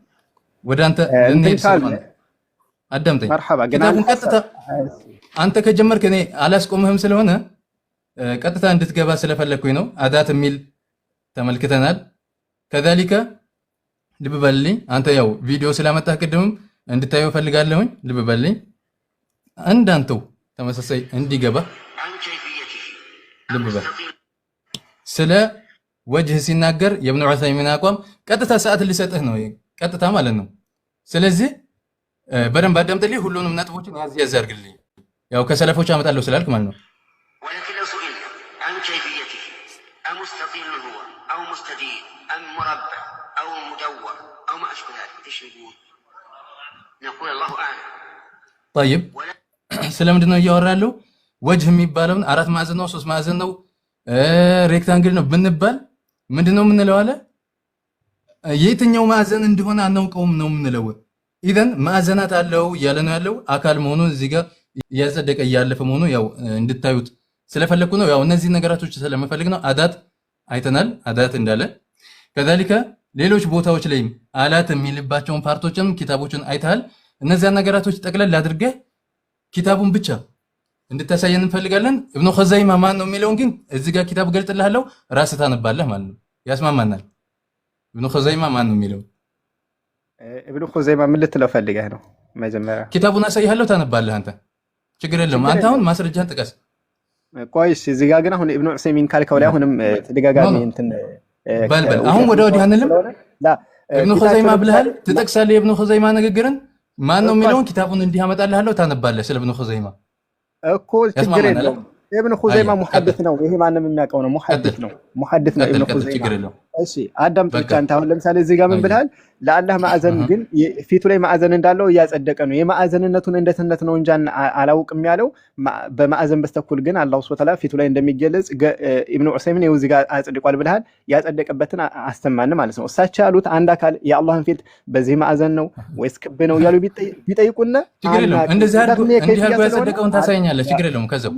ወደ አንተ እንዴት ስለሆነ አዳምጠኝ ኪታቡን ቀጥታ አንተ ከጀመርክ እኔ አላስቆምህም ስለሆነ ቀጥታ እንድትገባ ስለፈለኩኝ ነው አዳት የሚል ተመልክተናል كذلك ልብ በልልኝ አንተ ያው ቪዲዮ ስላመጣህ ቅድምም እንድታየው ፈልጋለሁኝ ልብ በልልኝ አንዳንተው ተመሳሳይ እንዲገባ ልብ በል ስለ ወጅህ ሲናገር የኢብኑ ዑሰይሚን አቋም ቀጥታ ሰዓት ልሰጥህ ነው ቀጥታ ማለት ነው ስለዚህ በደንብ አዳምጥልኝ ሁሉንም ነጥቦችን ያዝ ያርግልኝ ያው ከሰለፎች አመጣለሁ ስላልክ ማለት ነው ولكن لو سئلت عن كيفيته أمستطيل هو أو مستدير أم مربع أو مدور أو ما أشبه ذلك ايش نقول الله أعلم طيب ስለምንድን ነው እያወራለሁ ወጅህ የሚባለውን አራት ማዕዘን ነው ሶስት ማዕዘን ነው ሬክታንግል ነው ብንባል ምንድነው የምንለው አለ የትኛው ማዕዘን እንደሆነ አናውቀውም ነው የምንለው ኢዘን ማዕዘናት አለው ያለ ነው ያለው አካል መሆኑን እዚህ ጋር ያጸደቀ ያለፈ መሆኑ ያው እንድታዩት ስለፈለኩ ነው ያው እነዚህ ነገራቶች ስለመፈልግ ነው አዳት አይተናል አዳት እንዳለ كذلك ሌሎች ቦታዎች ላይም አላት የሚልባቸውን ፓርቶችንም ኪታቦችን አይተሃል እነዚያ ነገራቶች ጠቅለል አድርገህ ኪታቡን ብቻ እንድታሳየን እንፈልጋለን። ኢብኑ ኹዘይማ ማን ነው የሚለውን ግን እዚህ ጋር ኪታብ ገልጥልሃለሁ ራስህ ታነባለህ ማለት ነው። ያስማማናል። ኢብኑ ኹዘይማ ማን ነው የሚለው ኢብኑ ኹዘይማ ምን ልትለው ፈልገህ ነው? መጀመሪያ ኪታቡን አሳይሃለሁ ታነባለህ አንተ። ችግር የለውም። አንተ አሁን ማስረጃህን ጥቀስ። ቆይሽ እዚህ ጋር ግን አሁን ኢብኑ ዑሰይሚን ካልከው ላይ አሁንም ተደጋጋሚ እንትን በልበል። አሁን ወደ ወዲህ አንልም። ኢብኑ ኹዘይማ ብለሃል ትጠቅሳለህ። የኢብኑ ኹዘይማ ንግግርን ማን ነው የሚለውን ኪታቡን እንዲህ አመጣልሃለሁ ታነባለህ። ስለ ኢብኑ ኹዘይማ እኮ ችግር የለውም። ኢብኑ ኹዘይማ ሙሐዲስ ነው። ይሄ ማንም የሚያውቀው ነው። ሙሐዲስ ነው ኢብኑ ኹዘይማ። እሺ አዳምጥ ብቻ። አንተ አሁን ለምሳሌ እዚህ ጋር ምን ብለሃል? ለአላህ ማዕዘን ግን ፊቱ ላይ ማዕዘን እንዳለው እያጸደቀ ነው። የማዕዘንነቱን እንደትነት ነው እንጂ አላውቅም ያለው በማዕዘን በስተኩል ግን አላህ ሱብሓነሁ ወተዓላ ፊቱ ላይ እንደሚገለጽ ኢብኑ ዑሰይሚን ይኸው እዚህ ጋር አጽድቋል ብለሃል። ያጸደቀበትን አስተማን ማለት ነው። እሳቸው ያሉት አንድ አካል የአላህን ፊት በዚህ ማዕዘን ነው ወይስ ክብ ነው እያሉ ቢጠይቁና ችግር የለውም። እንደዚህ አድርጎ ያጸደቀውን ታሳየኛለህ። ችግር የለውም። ከዛው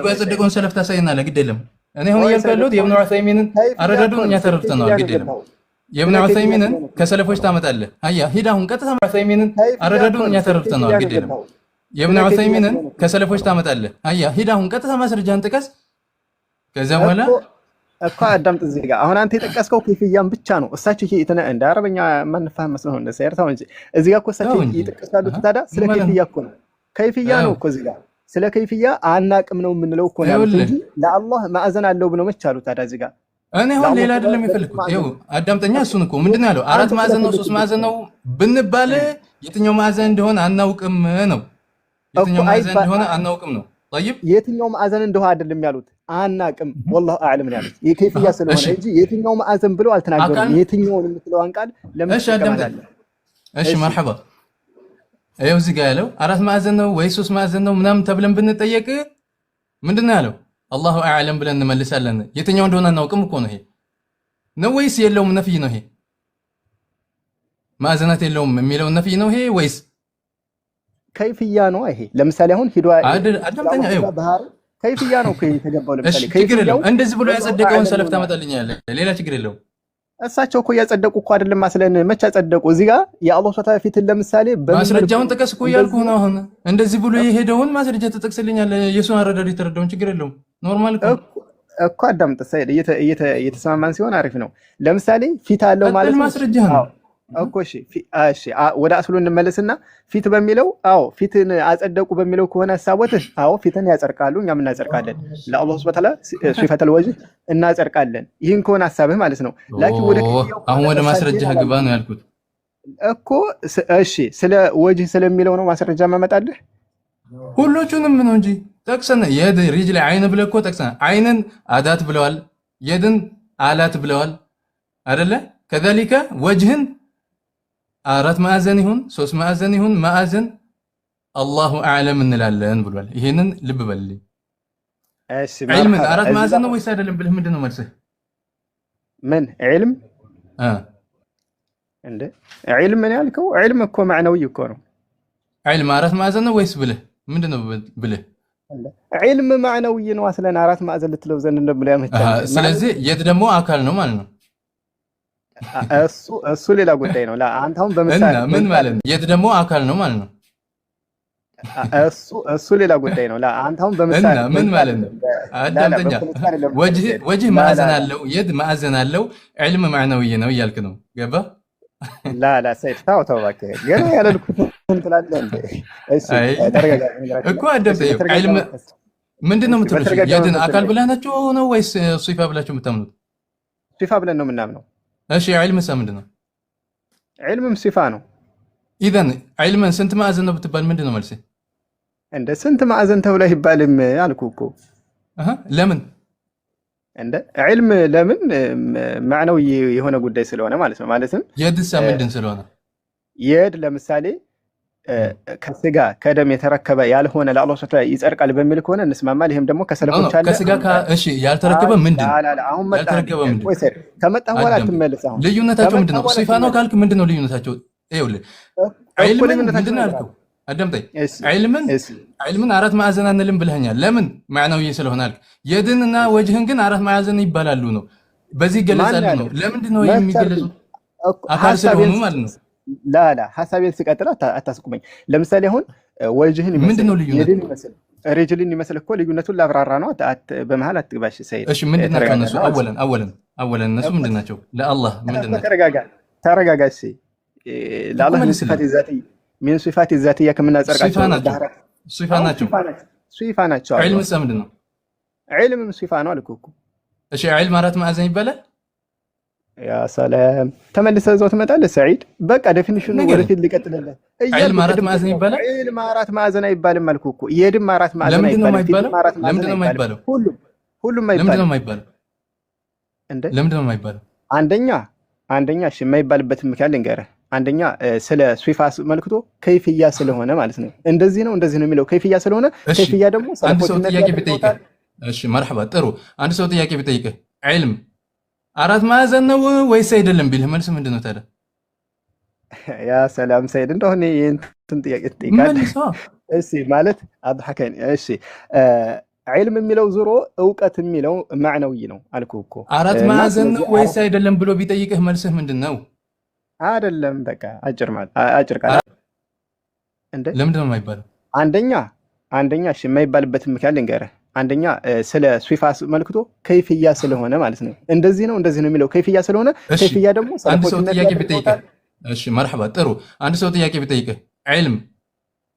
ያጸደቀውን ሰለፍ ታሳየናለህ። ግድ የለም። እኔ አሁን እያልኩ ያለሁት የኢብኑ ዑሰይሚንን አረዳዱን እኛ ተረድተናል። ግድ የለም። የኢብኑ ዑሰይሚንን ከሰለፎች ታመጣለህ። አያ ሂድ አሁን ቀጥታ ዑሰይሚንን አረዳዱን እኛ ተረድተናል። ግድ የለም። የኢብኑ ዑሰይሚንን ከሰለፎች ታመጣለህ። አያ ሂድ አሁን ቀጥታ ማስረጃን ጥቀስ። ከዛ በኋላ እኮ አዳምጥ። እዚህ ጋር አሁን አንተ የጠቀስከው ከይፍያን ብቻ ነው። እሳቸው ይሄ እንደ አረበኛ ማንፋም መስሎ ነው ሰይርታው እንጂ እዚህ ጋር እኮ እሳቸው ይጠቀሳሉ። ታዲያ ስለ ከይፍያ እኮ ነው። ከይፍያ ነው እኮ እዚህ ጋር ስለ ከይፍያ አናቅም ነው የምንለው እኮ ነው እንጂ ለአላህ ማዕዘን አለው ብለው መች አሉ። ታዲያ እዚህ ጋር እኔ አሁን ሌላ አይደለም የፈለኩት። ይኸው አዳምጠኛ። እሱን እኮ ምንድነው ያለው? 4 ማዕዘን ነው 3 ማዕዘን ነው ብንባል የትኛው ማዕዘን እንደሆነ አናውቅም ነው። የትኛው ማዕዘን እንደሆነ አናውቅም ነው። طيب የትኛው ማዕዘን እንደሆነ አይደለም ያሉት፣ አናቅም والله اعلم ነው ያሉት። የከይፍያ ስለሆነ እንጂ የትኛው ማዕዘን ብለው አልተናገሩም። የትኛውን የምትለዋን ቃል ለምን ተቀበላለ? እሺ መርሐባ። ይኸው እዚህ ጋር ያለው 4 ማዕዘን ነው ወይ 3 ማዕዘን ነው ምናምን ተብለን ብንጠየቅ ምንድነው ያለው? አላሁ አዕለም ብለን እንመልሳለን። የትኛው እንደሆነ አናውቅም እኮ ነው። ይሄ ነው ወይስ የለውም ነፍይ ነው? ይሄ ማዕዘናት የለውም የሚለው ነፍይ ነው ይሄ ወይስ ከይፍያ ነው? ይሄ ለምሳሌ አሁን ሂዷ አዳምጠኛ። ይኸው ከይፍያ ነው እኮ የተገባው። ለምሳሌ ችግር የለውም። እንደዚህ ብሎ ያጸደቀውን ሰለፍ ታመጣልኛለህ። ሌላ ችግር የለውም። እሳቸው እኮ ያጸደቁ እኮ አይደለም ማስለን መች ያጸደቁ? እዚህ ጋር የአላህ ሱብሓነሁ ፊትን ለምሳሌ ማስረጃውን ጥቀስ እኮ እያልኩህ ነው። አሁን እንደዚህ ብሎ የሄደውን ማስረጃ ትጠቅስልኛለህ። የሱን አረዳድ የተረዳውን ችግር የለውም። ኖርማል እኮ አዳምጥ። ሰይድ እየተሰማማን ሲሆን አሪፍ ነው። ለምሳሌ ፊት አለው ማለት ነው ማስረጃ ነው እኮ። እሺ ወደ አስሉ እንመለስና ፊት በሚለው ፊትን አጸደቁ በሚለው ከሆነ ሐሳቦትህ ፊትን ያጸድቃሉ፣ እኛም እናጸድቃለን። ለአላህ ሱብሓነሁ ወተዓላ ሲፈተል ወጅህ እናጸድቃለን። ይህን ከሆነ ሐሳብህ ማለት ነው። ላኪን ወደ አሁን ወደ ማስረጃ ግባ ነው ያልኩት እኮ። እሺ ስለ ወጅህ ስለሚለው ነው ማስረጃ ማመጣልህ። ሁሎቹንም ነው እንጂ ጠቅሰን የድ ሪጅል አይን ብለህ እኮ ጠቅሰን አይንን አዳት ብለዋል፣ የድን አላት ብለዋል አይደለ? ከዛሊከ ወጅህን 4 ማዕዘን ይሁን 3 ማዕዘን ይሁን ማዕዘን አላሁ አዕለም እንላለን ብሏል። ይሄንን ልብ በልልኝ። እሺ ዒልምን 4 ማዕዘን ነው ወይስ አይደለም ብለህ ምንድነው መልስህ? ምን ዒልም እንደ ዒልም ነው ያልከው? ዒልም እኮ ማዕናዊ እኮ ነው። ዒልም 4 ማዕዘን ነው ወይስ ብለህ ምንድነው ብለህ? ዒልም ማዕናዊ ነው አስለን 4 ማዕዘን ልትለው ዘንድ እንደምን ያመጣል። ስለዚህ የት ደግሞ አካል ነው ማለት ነው። እሱ ሌላ ጉዳይ ነው። አንተ አሁን በምሳሌ ምን ማለት ነው? የት ደግሞ አካል ነው ማለት ነው። እሱ ሌላ ጉዳይ ነው። አንተ አሁን በምሳሌ ምን ማለት ነው? አዳምጠኛ። ወጅህ ማዕዘን አለው፣ የድ ማዕዘን አለው፣ ዒልም ማዕናዊ ነው እያልክ ነው። ገባ? ላ ሰይድ ተው እባክህ። ገና ያለልኩት እንትላለህ እንዴ? እሺ ተረጋጋ እኮ አዳምጠኝ። ዒልም ምንድነው የምትሉት? የድን አካል ብላችሁ ነው ወይስ ሲፋ ብላችሁ የምታምኑት? ሲፋ ብለን ነው የምናምነው። እሺ ዒልምስ ምንድነው? ዒልምም ሲፋ ነው። ኢዘን ዒልምን ስንት ማዕዘን ነው ብትባል ምንድነው መልስህ? እንደ ስንት ማዕዘን ተብሎ ይባልም አልኩህ እኮ። ለምን እንደ ዒልም ለምን ማዕናዊ የሆነ ጉዳይ ስለሆነ ማለት ነው። ማለትም የድሳ ምንድን ስለሆነ የድ ለምሳሌ ከስጋ ከደም የተረከበ ያልሆነ ለአላህ ሱብሓነሁ ወተዓላ ይጸድቃል በሚል ከሆነ እንስማማል። ይሄም ደግሞ ከሰለፎች አለ ከስጋ እሺ ያልተረከበ ምንድን አሁን ያልተረከበ ምንድን ወይ ሰር ከመጣ በኋላ አትመለስ። አሁን ልዩነታቸው ምንድነው? ሲፋ ነው ካልክ ምንድነው ልዩነታቸው? ይኸውልህ ዒልምን ምንድነው ያልከው? አዳምጠኝ። ዒልምን 4 ማዕዘን አንልም ብለኸኛል። ለምን? ማዕናዊ ስለሆነ አልክ። የድንና ወጅህን ግን 4 ማዕዘን ይባላሉ ነው፣ በዚህ ይገለጻሉ ነው። ለምንድን ነው የሚገለጹት? አካል ስለሆኑ ማለት ነው። ላ ሐሳቤን ስቀጥል አታስቁመኝ። ለምሳሌ አሁን ወጅህን ምንድነው ልዩነት? ሪጅልን ይመስል እኮ ልዩነቱን ላብራራ ነው። በመሀል አትግባሽ ሰይድ። እሺ ምንድናቸው እነሱ? አወለን እነሱ ምንድናቸው? ለአላህ ምንድናቸው? ተረጋጋ። እሺ ለአላህ ሚን ሲፋት ዛትያ ከምናጸርቃቸው ሲፋ ናቸው። ሲፋ ናቸው። ዒልምስ ምንድን ነው? ዒልምም ሲፋ ነው አልኩህ እኮ። እሺ ዒልም አራት ማዕዘን ይባላል? ያ ሰላም ተመልሰህ እዛው ትመጣለህ ሰዒድ። በቃ ዴፊኒሽኑ ወደፊት ልቀጥልልህ። ዒልም አራት ማዕዘን ይባላል? ዒልም አራት ማዕዘን አይባልም አልኩህ እኮ። የድም አራት ማዕዘን አይባልም። ለምንድን ነው የማይባለው? ሁሉም አይባልም። ለምንድን ነው የማይባለው? ለምንድን ነው የማይባለው? አንደኛ እሺ የማይባልበትን ምክንያት ልንገርህ። አንደኛ ስለ ሱፋ መልክቶ ከይፍያ ስለሆነ ማለት ነው። እንደዚህ ነው የሚለው ከይፍያ ስለሆነ፣ ከይፍያ ደግሞ አንድ ሰው ጥያቄ ቢጠይቅህ፣ እሺ መርሐባ ጥሩ። አንድ ሰው ጥያቄ ቢጠይቅህ ዒልም አራት ማዕዘን ነው ወይስ አይደለም ቢልህ መልስ ምንድን ነው ታዲያ? ያ ሰላም ሰይድ እንደሆነ ይሄን ጥያቄ ትጠይቃለህ? እሺ ማለት አድሐከኝ። እሺ ዒልም የሚለው ዙሮ እውቀት የሚለው ማዕነዊ ነው አልኩህ እኮ። አራት ማዕዘን ነው ወይስ አይደለም ብሎ ቢጠይቅህ መልስህ ምንድን ነው? አይደለም በቃ አጭር ቃል እንዴ። ለምንድን ነው የማይባለው? አንደኛ እሺ የማይባልበትን ምክንያት ልንገርህ። አንደኛ ስለ ሱፋ መልክቶ ከይፍያ ስለሆነ ማለት ነው። እንደዚህ ነው የሚለው ከይፍያ ስለሆነ፣ ከይፍያ ደግሞ አንድ ሰው ጥያቄ ቢጠይቅህ፣ እሺ መርሐባ ጥሩ። አንድ ሰው ጥያቄ ቢጠይቅህ ዒልም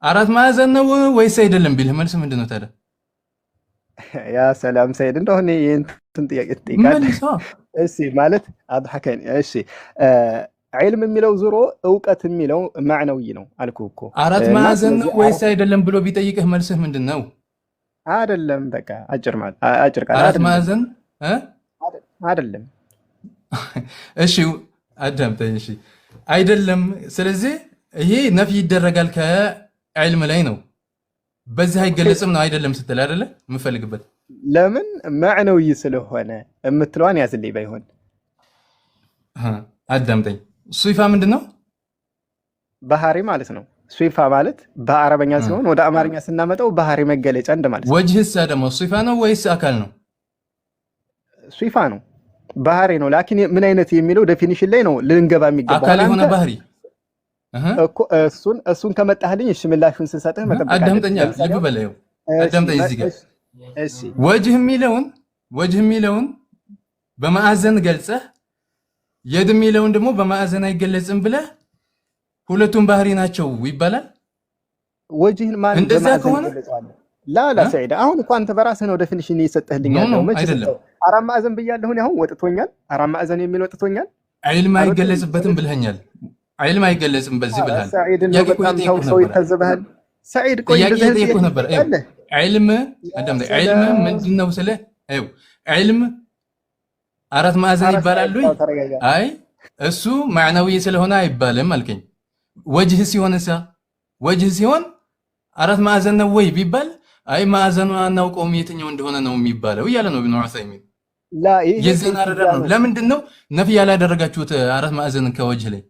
አራት ማዕዘን ነው ወይስ አይደለም ቢልህ መልስ ምንድን ነው ታዲያ? ያ ሰላም ሰይድ እንደሆነ ይሄን ጥያቄ ትጠይቃለህ? እሺ ማለት አድሐከኝ። እሺ ዒልም የሚለው ዙሮ እውቀት የሚለው ማዕነዊ ነው አልኩህ እኮ። አራት ማዕዘን ነው ወይስ አይደለም ብሎ ቢጠይቅህ መልስህ ምንድን ነው? አይደለም በቃ አጭር ቃል አራት ማዕዘን አይደለም። እሺ አዳምጠኝ። እሺ አይደለም። ስለዚህ ይሄ ነፍይ ይደረጋል ከዒልም ላይ ነው። በዚህ አይገለጽም ነው አይደለም ስትል አይደለ የምፈልግበት። ለምን ማዕነዊ ስለሆነ የምትለዋን ያዝልኝ ባይሆን። አዳምጠኝ። ሱፋ ምንድን ነው? ባህሪ ማለት ነው። ሱፋ ማለት በአረበኛ ሲሆን ወደ አማርኛ ስናመጣው ባህሪ መገለጫ እንደማለት ነው። ወጅህስ ደግሞ ሱፋ ነው ወይስ አካል ነው? ሱፋ ነው፣ ባህሪ ነው። ላኪን ምን አይነት የሚለው ዴፊኒሽን ላይ ነው ልንገባ የሚገባው። አካል የሆነ ባህሪ እኮ እሱን ከመጣህልኝ እሺ ምላሹን ስሰጥህ መጠበቅ። አዳምጠኛ ልብ በለው። አዳምጠኝ እዚህ ጋር እሺ። ወጅህ የሚለውን በማዕዘን ገልጸህ የድ የሚለውን ደግሞ በማዕዘን አይገለጽም ብለህ ሁለቱም ባህሪ ናቸው ይባላል። ወጅህን ማን እንደዛ ከሆነ ላ ሰዒድ፣ አሁን እኮ አንተ በራስህ ነው ዴፊኒሽን እየሰጠህልኝ ያለው። አራት ማዕዘን ብያለሁ አሁን ወጥቶኛል። አራት ማዕዘን የሚል ወጥቶኛል። ዒልም አይገለጽበትም ብለኸኛል። ዒልም አይገለጽም በዚህ ብለሃል። ሰዒድ ነው በጣም ሰው ይታዘብሃል። ሰዒድ ቆይ እንደዚህ እየጠየቅኩህ ነበር። ዒልም ምንድነው ስለ ዒልም አራት ማዕዘን ይባላሉ? አይ እሱ ማዕናዊ ስለሆነ አይባልም አልከኝ። ወጅህ ሲሆን አራት ማዕዘን ነው ወይ ቢባል አይ ማዕዘኑ አናውቀውም የትኛው እንደሆነ ነው የሚባለው እያለ ነው ኢብኑ ዑሰይሚን። የዚህን አረዳድ ነው። ለምንድን ነው ነፍይ ያላደረጋችሁት አራት ማዕዘን ከወጅህ ላይ?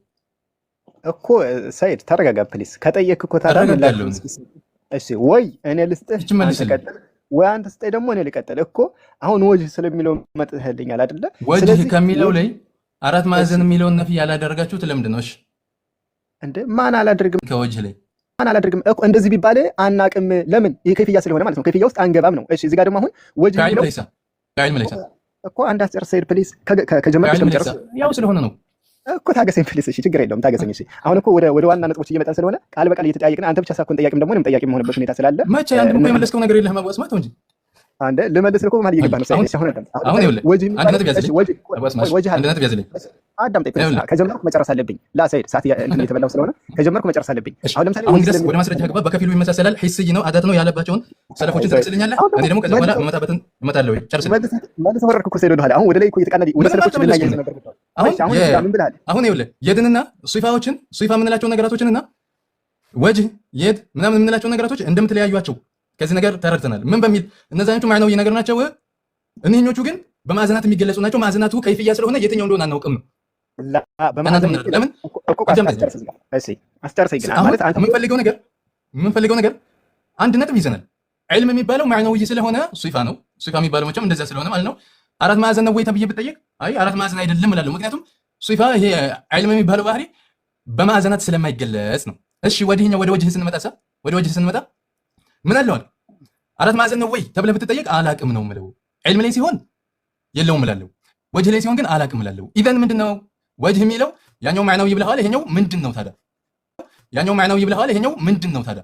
እኮ ሰይድ ተረጋጋ ፕሊስ። ከጠየቅክ እኮ ታደርጋለህ። እሺ ወይ እኔ ልስጥህ ወይ አንተ ስጠኝ ደግሞ እኔ ልቀጥል እኮ። አሁን ወጅህ ስለሚለው መጥተህልኛል አይደለ? ወጅህ ከሚለው ላይ አራት ማዕዘን የሚለውን ነፍይ ያላደረጋችሁት ለምንድን ነው? እሺ እንደ ማን አላደርግም ከወጅህ ላይ ማን አላደርግም እኮ እንደዚህ ቢባል አናቅም። ለምን? ይሄ ከይፍያ ስለሆነ ማለት ነው። ከይፍያ ውስጥ አንገባም ነው። እሺ እዚህ ጋር ደግሞ አሁን ወጅህ የሚለው እኮ አንድ አስጨር ሰይድ ፕሊስ። ከጀመርኩ ጨርስ ያው ስለሆነ ነው እኮ ታገሰኝ ፕሊስ። እሺ ችግር የለውም ታገሰኝ። እሺ አሁን እኮ ወደ ዋና ነጥቦች እየመጣን ስለሆነ ቃል በቃል እየተጠያየቅን አንተ ብቻ ሳትሆን ጠያቂም ደግሞ እኔም ጠያቂ የምሆንበት ሁኔታ ስላለ መቼ አንድ እኮ የመለስከው ነገር የለህም አባስ ማለት ነው እንጂ አንደ ልመልስ እኮ ማለት እየገባህ ነው። አሁን ይኸውልህ አንድ ነጥብ ያዝልኝ አንድ ነጥብ ያዝልኝ። አዳምጠኝ ፕሊስ። ከጀመርኩ መጨረስ አለብኝ። ላ ሰይድ ሰዓት እንትን እየተበላሁ ስለሆነ ከጀመርኩ መጨረስ አለብኝ። አሁን ለምሳሌ አሁን ድረስ ወደ ማስረጃ ገባ። በከፊሉ ይመሳሰላል። ሂስይ ነው አዳት ነው ያለባቸውን ሰለፎችን ትጠቅስልኛለህ። እኔ ደግሞ ከዛ በኋላ መመጣበትን እመጣለሁ። ጨርስ መልስ ወረድኩ እኮ ሰይድ ወደኋላ። አሁን ወደ ላይ እኮ እየተቃነደ ወደ ሰለፎች ልናያይዝ ነበር። አሁን ይኸውልህ የድንና ሱፋ የምንላቸው ነገራቶችንና ወጅህ የድ ምናምን የምንላቸው ነገራቶች እንደምትለያዩቸው ከዚህ ነገር ተረድተናል። ምን በሚል እነዛኞቹ ማዕናዊ ነገር ናቸው፣ እነኞቹ ግን በማዕዘናት የሚገለጹ ናቸው። ማዕዘናቱ ከይፍያ ስለሆነ የትኛው እንደሆነ አናውቅም ነው። ለምን አስጨርሰኝ ግን ማለት አንተ የምንፈልገው ነገር አንድ ነጥብ ይዘናል። ዒልም የሚባለው ማዕናዊ ስለሆነ ሱፋ ነው። ሱፋ የሚባለው መቼም እንደዛ ስለሆነ ማለት ነው። አራት ማዕዘን ነው ወይ ተብዬ ብጠየቅ አይ አራት ማዕዘን አይደለም እላለሁ። ምክንያቱም ሱፋ ይሄ ዒልም የሚባለው ባህሪ በማዕዘናት ስለማይገለጽ ነው። እሺ ወደ ወጅህ ስንመጣ ምን አለዋል? አራት ማዕዘን ነው ወይ ተብለህ ብትጠየቅ አላቅም ነው የምለው። ዒልም ላይ ሲሆን የለውም እላለሁ። ወጅህ ላይ ሲሆን ግን አላቅም እላለሁ። ኢዘን ምንድነው ወጅህ የሚለው ያኛው ማዕናዊ ብለሃል፣ ይሄኛው ምንድነው ታዲያ? ያኛው ማዕናዊ ብለሃል፣ ይሄኛው ምንድነው ታዲያ?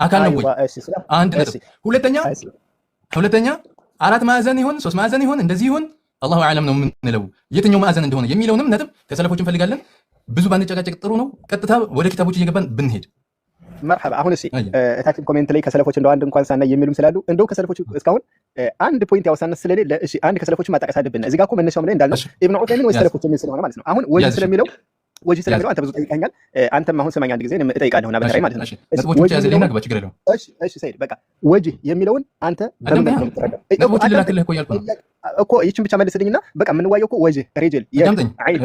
አካል ነው ወይ? አንድ ነጥብ። ሁለተኛ አራት ማዕዘን ይሁን ሶስት ማዕዘን ይሁን እንደዚህ ይሁን አላሁ አዕለም ነው የምንለው። የትኛው ማዕዘን እንደሆነ የሚለውንም ነጥብ ከሰለፎች እንፈልጋለን። ብዙ ባንጨቃጨቅ ጥሩ ነው። ቀጥታ ወደ ኪታቦች እየገባን ብንሄድ መርሐባ። አሁን እሺ እታችን ኮሜንት ላይ ከሰለፎች እንደው አንድ እንኳን ሳናይ የሚሉም ስላሉ እንደው ከሰለፎች እስካሁን አንድ ፖይንት ያወሳነት ስለሌለ እሺ አንድ ከሰለፎች ማጣቀስ አለብን። እዚህ ጋር እኮ መነሻውም ላይ እንዳልነው ኢብኑ ዑሰይሚን ወይ ሰለፎች የሚል ስለሆነ ማለት ነው። አሁን ወጅህ ስለሚለው አንተ ብዙ ጠይቀኛል። አንተም አሁን ስማኝ አንድ ጊዜ እጠይቃለሁ እና በተራይ ማለት ነው። ነጥቦች ያዘልኝና ግባ ችግር የለውም። እሺ ሰይድ በቃ ወጅህ የሚለውን አንተ በምን ነው የምትረዳው? ነጥቦች ልላክልህ እኮ እያልኩ ነው እኮ ይህችን ብቻ መልስልኝና በቃ የምንዋየው እኮ ወጅህ ሬጅል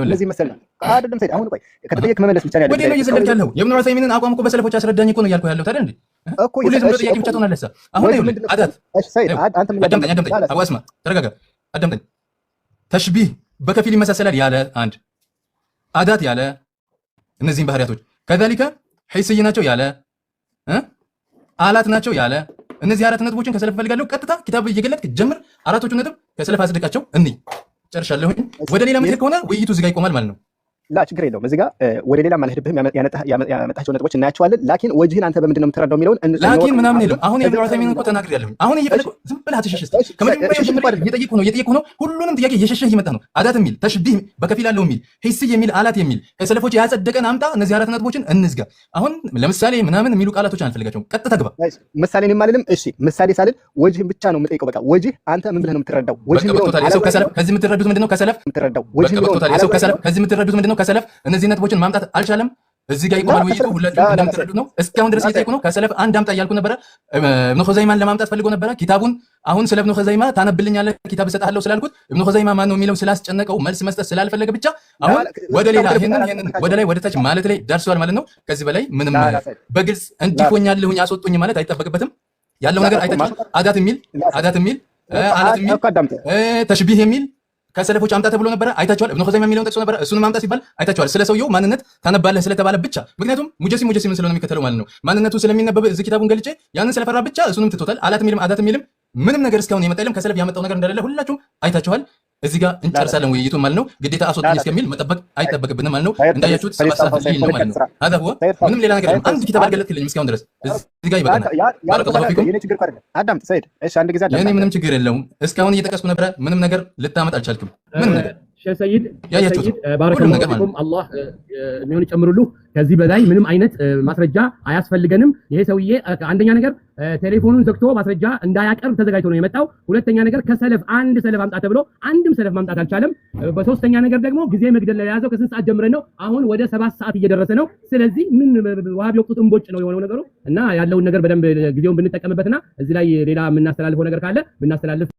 እነዚህ መሰለኝ አይደለም ሰይድ። አሁን ቆይ ከተጠየቅ መመለስ ብቻ ነው ያለው። ወዴት ነው እየዘለልክ ያለው? የኢብኑ ዑሰይሚንን አቋም እኮ በሰለፎች አስረዳኝ እኮ ነው እያልኩ ያለው ታዲያ እንዴ እኮ ሁሌ ዝም ብሎ ጥያቄ ብቻ ትሆናለህ። አሁን ይኸውልህ አዳት እሺ ሰይድ አንተ ምን አዳምጠኝ አቡ አስማ ተረጋጋ አዳምጠኝ። ተሽቢህ በከፊል ይመሳሰላል ያለ አንድ አዳት ያለ እነዚህን ባህሪያቶች ከዛሊከ ሒስይ ናቸው ያለ አላት ናቸው ያለ እነዚህ አራት ነጥቦችን ከሰለፍ ፈልጋለሁ። ቀጥታ ኪታብ እየገለጥክ ጀምር። አራቶቹ ነጥብ ከሰለፍ አጽድቃቸው እንይ። ጨርሻለሁ። ወደ ሌላ ምትሄድ ከሆነ ውይይቱ እዚህ ጋር ይቆማል ማለት ነው። ላ ችግር የለውም። እዚህ ጋር ወደ ሌላ ማልሄድብህም ያመጣቸው ነጥቦች እናያቸዋለን። ላኪን ወጅህን አንተ በምንድን ነው የምትረዳው የሚለውን ላኪን ምናምን የለም። አሁን የኢብኑ ዑሰይሚን እኮ ተናግሬያለሁ። አሁን እየፈለኩ ዝም ብለህ አትሸሽስ። ከመጀመሪያው እየጠየኩህ ነው ሁሉንም ጥያቄ እየሸሸህ እየመጣ ነው። አዳት የሚል ተሽቢህ በከፊል አለው የሚል ሒስይ የሚል አላት የሚል ከሰለፎች ያጸደቀን አምጣ። እነዚህ አራት ነጥቦችን እንዝጋ። አሁን ለምሳሌ ምናምን የሚሉ ቃላቶችን አልፈልጋቸውም። ቀጥታ ግባ። ምሳሌ ነው የማልልም። እሺ ምሳሌ ሳልል ወጅህን ብቻ ነው የምጠይቀው። በቃ ወጅህ አንተ ምን ብለህ ነው የምትረዳው? ወጅህ ነው ከዚህ የምትረዱት ምንድነው? ከሰለፍ የምትረዳው ወጅህ ነው ከዚህ የምትረዱት ምንድነው? ከሰለፍ እነዚህ ነጥቦችን ማምጣት አልቻለም። እዚህ ጋር ይቆማል ውይይቱ። ሁላችሁም እንደምትረዱት ነው። እስካሁን ድረስ እየጠየቁ ነው። ከሰለፍ አንድ አምጣ እያልኩ ነበረ። ኢብኑ ኹዘይማን ለማምጣት ፈልጎ ነበረ ኪታቡን። አሁን ስለ ኢብኑ ኹዘይማ ታነብልኛለህ ኪታብ እሰጥሃለሁ ስላልኩት ኢብኑ ኹዘይማ ማን ነው የሚለው ስላስጨነቀው መልስ መስጠት ስላልፈለገ ብቻ አሁን ወደ ሌላ ይሄንን ወደ ላይ ወደ ታች ማለት ላይ ደርሷል ማለት ነው። ከዚህ በላይ ምንም በግልጽ እንዲሆኛለሁኝ አስወጡኝ ማለት አይጠበቅበትም። ያለው ነገር አይታችኋል። አዳት የሚል አላት የሚል ተሽቢህ የሚል ከሰለፎች አምጣ ተብሎ ነበረ። አይታችኋል። ኢብኑ ኹዘይማ የሚለውን ጠቅሶ ነበረ። እሱንም አምጣ ሲባል አይታችኋል። ስለ ሰውየው ማንነት ታነባለህ ስለተባለ ብቻ ምክንያቱም ሙጀሲምን ስለሆነ የሚከተለው ማለት ነው። ማንነቱ ስለሚነበብ እዚህ ኪታቡን ገልጬ ያንን ስለፈራ ብቻ እሱንም ትቶታል። አላት የሚልም አዳት የሚልም ምንም ነገር እስካሁን የመጣ የለም። ከሰለፍ ያመጣው ነገር እንደሌለ ሁላችሁም አይታችኋል። እዚህ ጋር እንጨርሳለን ውይይቱን ማለት ነው። ግዴታ አስወጡኝ እስከሚል መጠበቅ አይጠበቅብንም ማለት ነው። እንዳያችሁት 7 ሰዓት ሊል ነው ማለት ነው። هذا هو ምንም ሌላ ነገር የለም። አንድ ኪታብ አልገለጥክልኝም እስካሁን ድረስ እዚህ ጋር ይበቃናል። ባረከላሁ ፊኩም። የኔ ችግር አይደለም። አዳምጥ ሰይድ። እሺ አንድ ጊዜ አዳምጥ። የኔ ምንም ችግር የለውም። እስካሁን እየጠቀስኩ ነበረ። ምንም ነገር ልታመጥ አልቻልክም። ምንም ነገር ሼህ ሰይድ ባረከላሁ ፊኩም። አላህ የሚሆን ይጨምሩልህ። ከዚህ በላይ ምንም አይነት ማስረጃ አያስፈልገንም። ይሄ ሰውዬ አንደኛ ነገር ቴሌፎኑን ዘግቶ ማስረጃ እንዳያቀርብ ተዘጋጅቶ ነው የመጣው። ሁለተኛ ነገር ከሰለፍ አንድ ሰለፍ አምጣ ተብሎ አንድም ሰለፍ ማምጣት አልቻለም። በሶስተኛ ነገር ደግሞ ጊዜ መግደል ላይ ያዘው። ከስንት ሰዓት ጀምረን ነው? አሁን ወደ 7 ሰዓት እየደረሰ ነው። ስለዚህ ምን ዋሃብ ወቅቱ እንቦጭ ነው የሆነው ነገሩ እና ያለውን ነገር በደንብ ጊዜውን ብንጠቀምበትና እዚህ ላይ ሌላ የምናስተላልፈው ነገር ካለ ብናስተላልፍ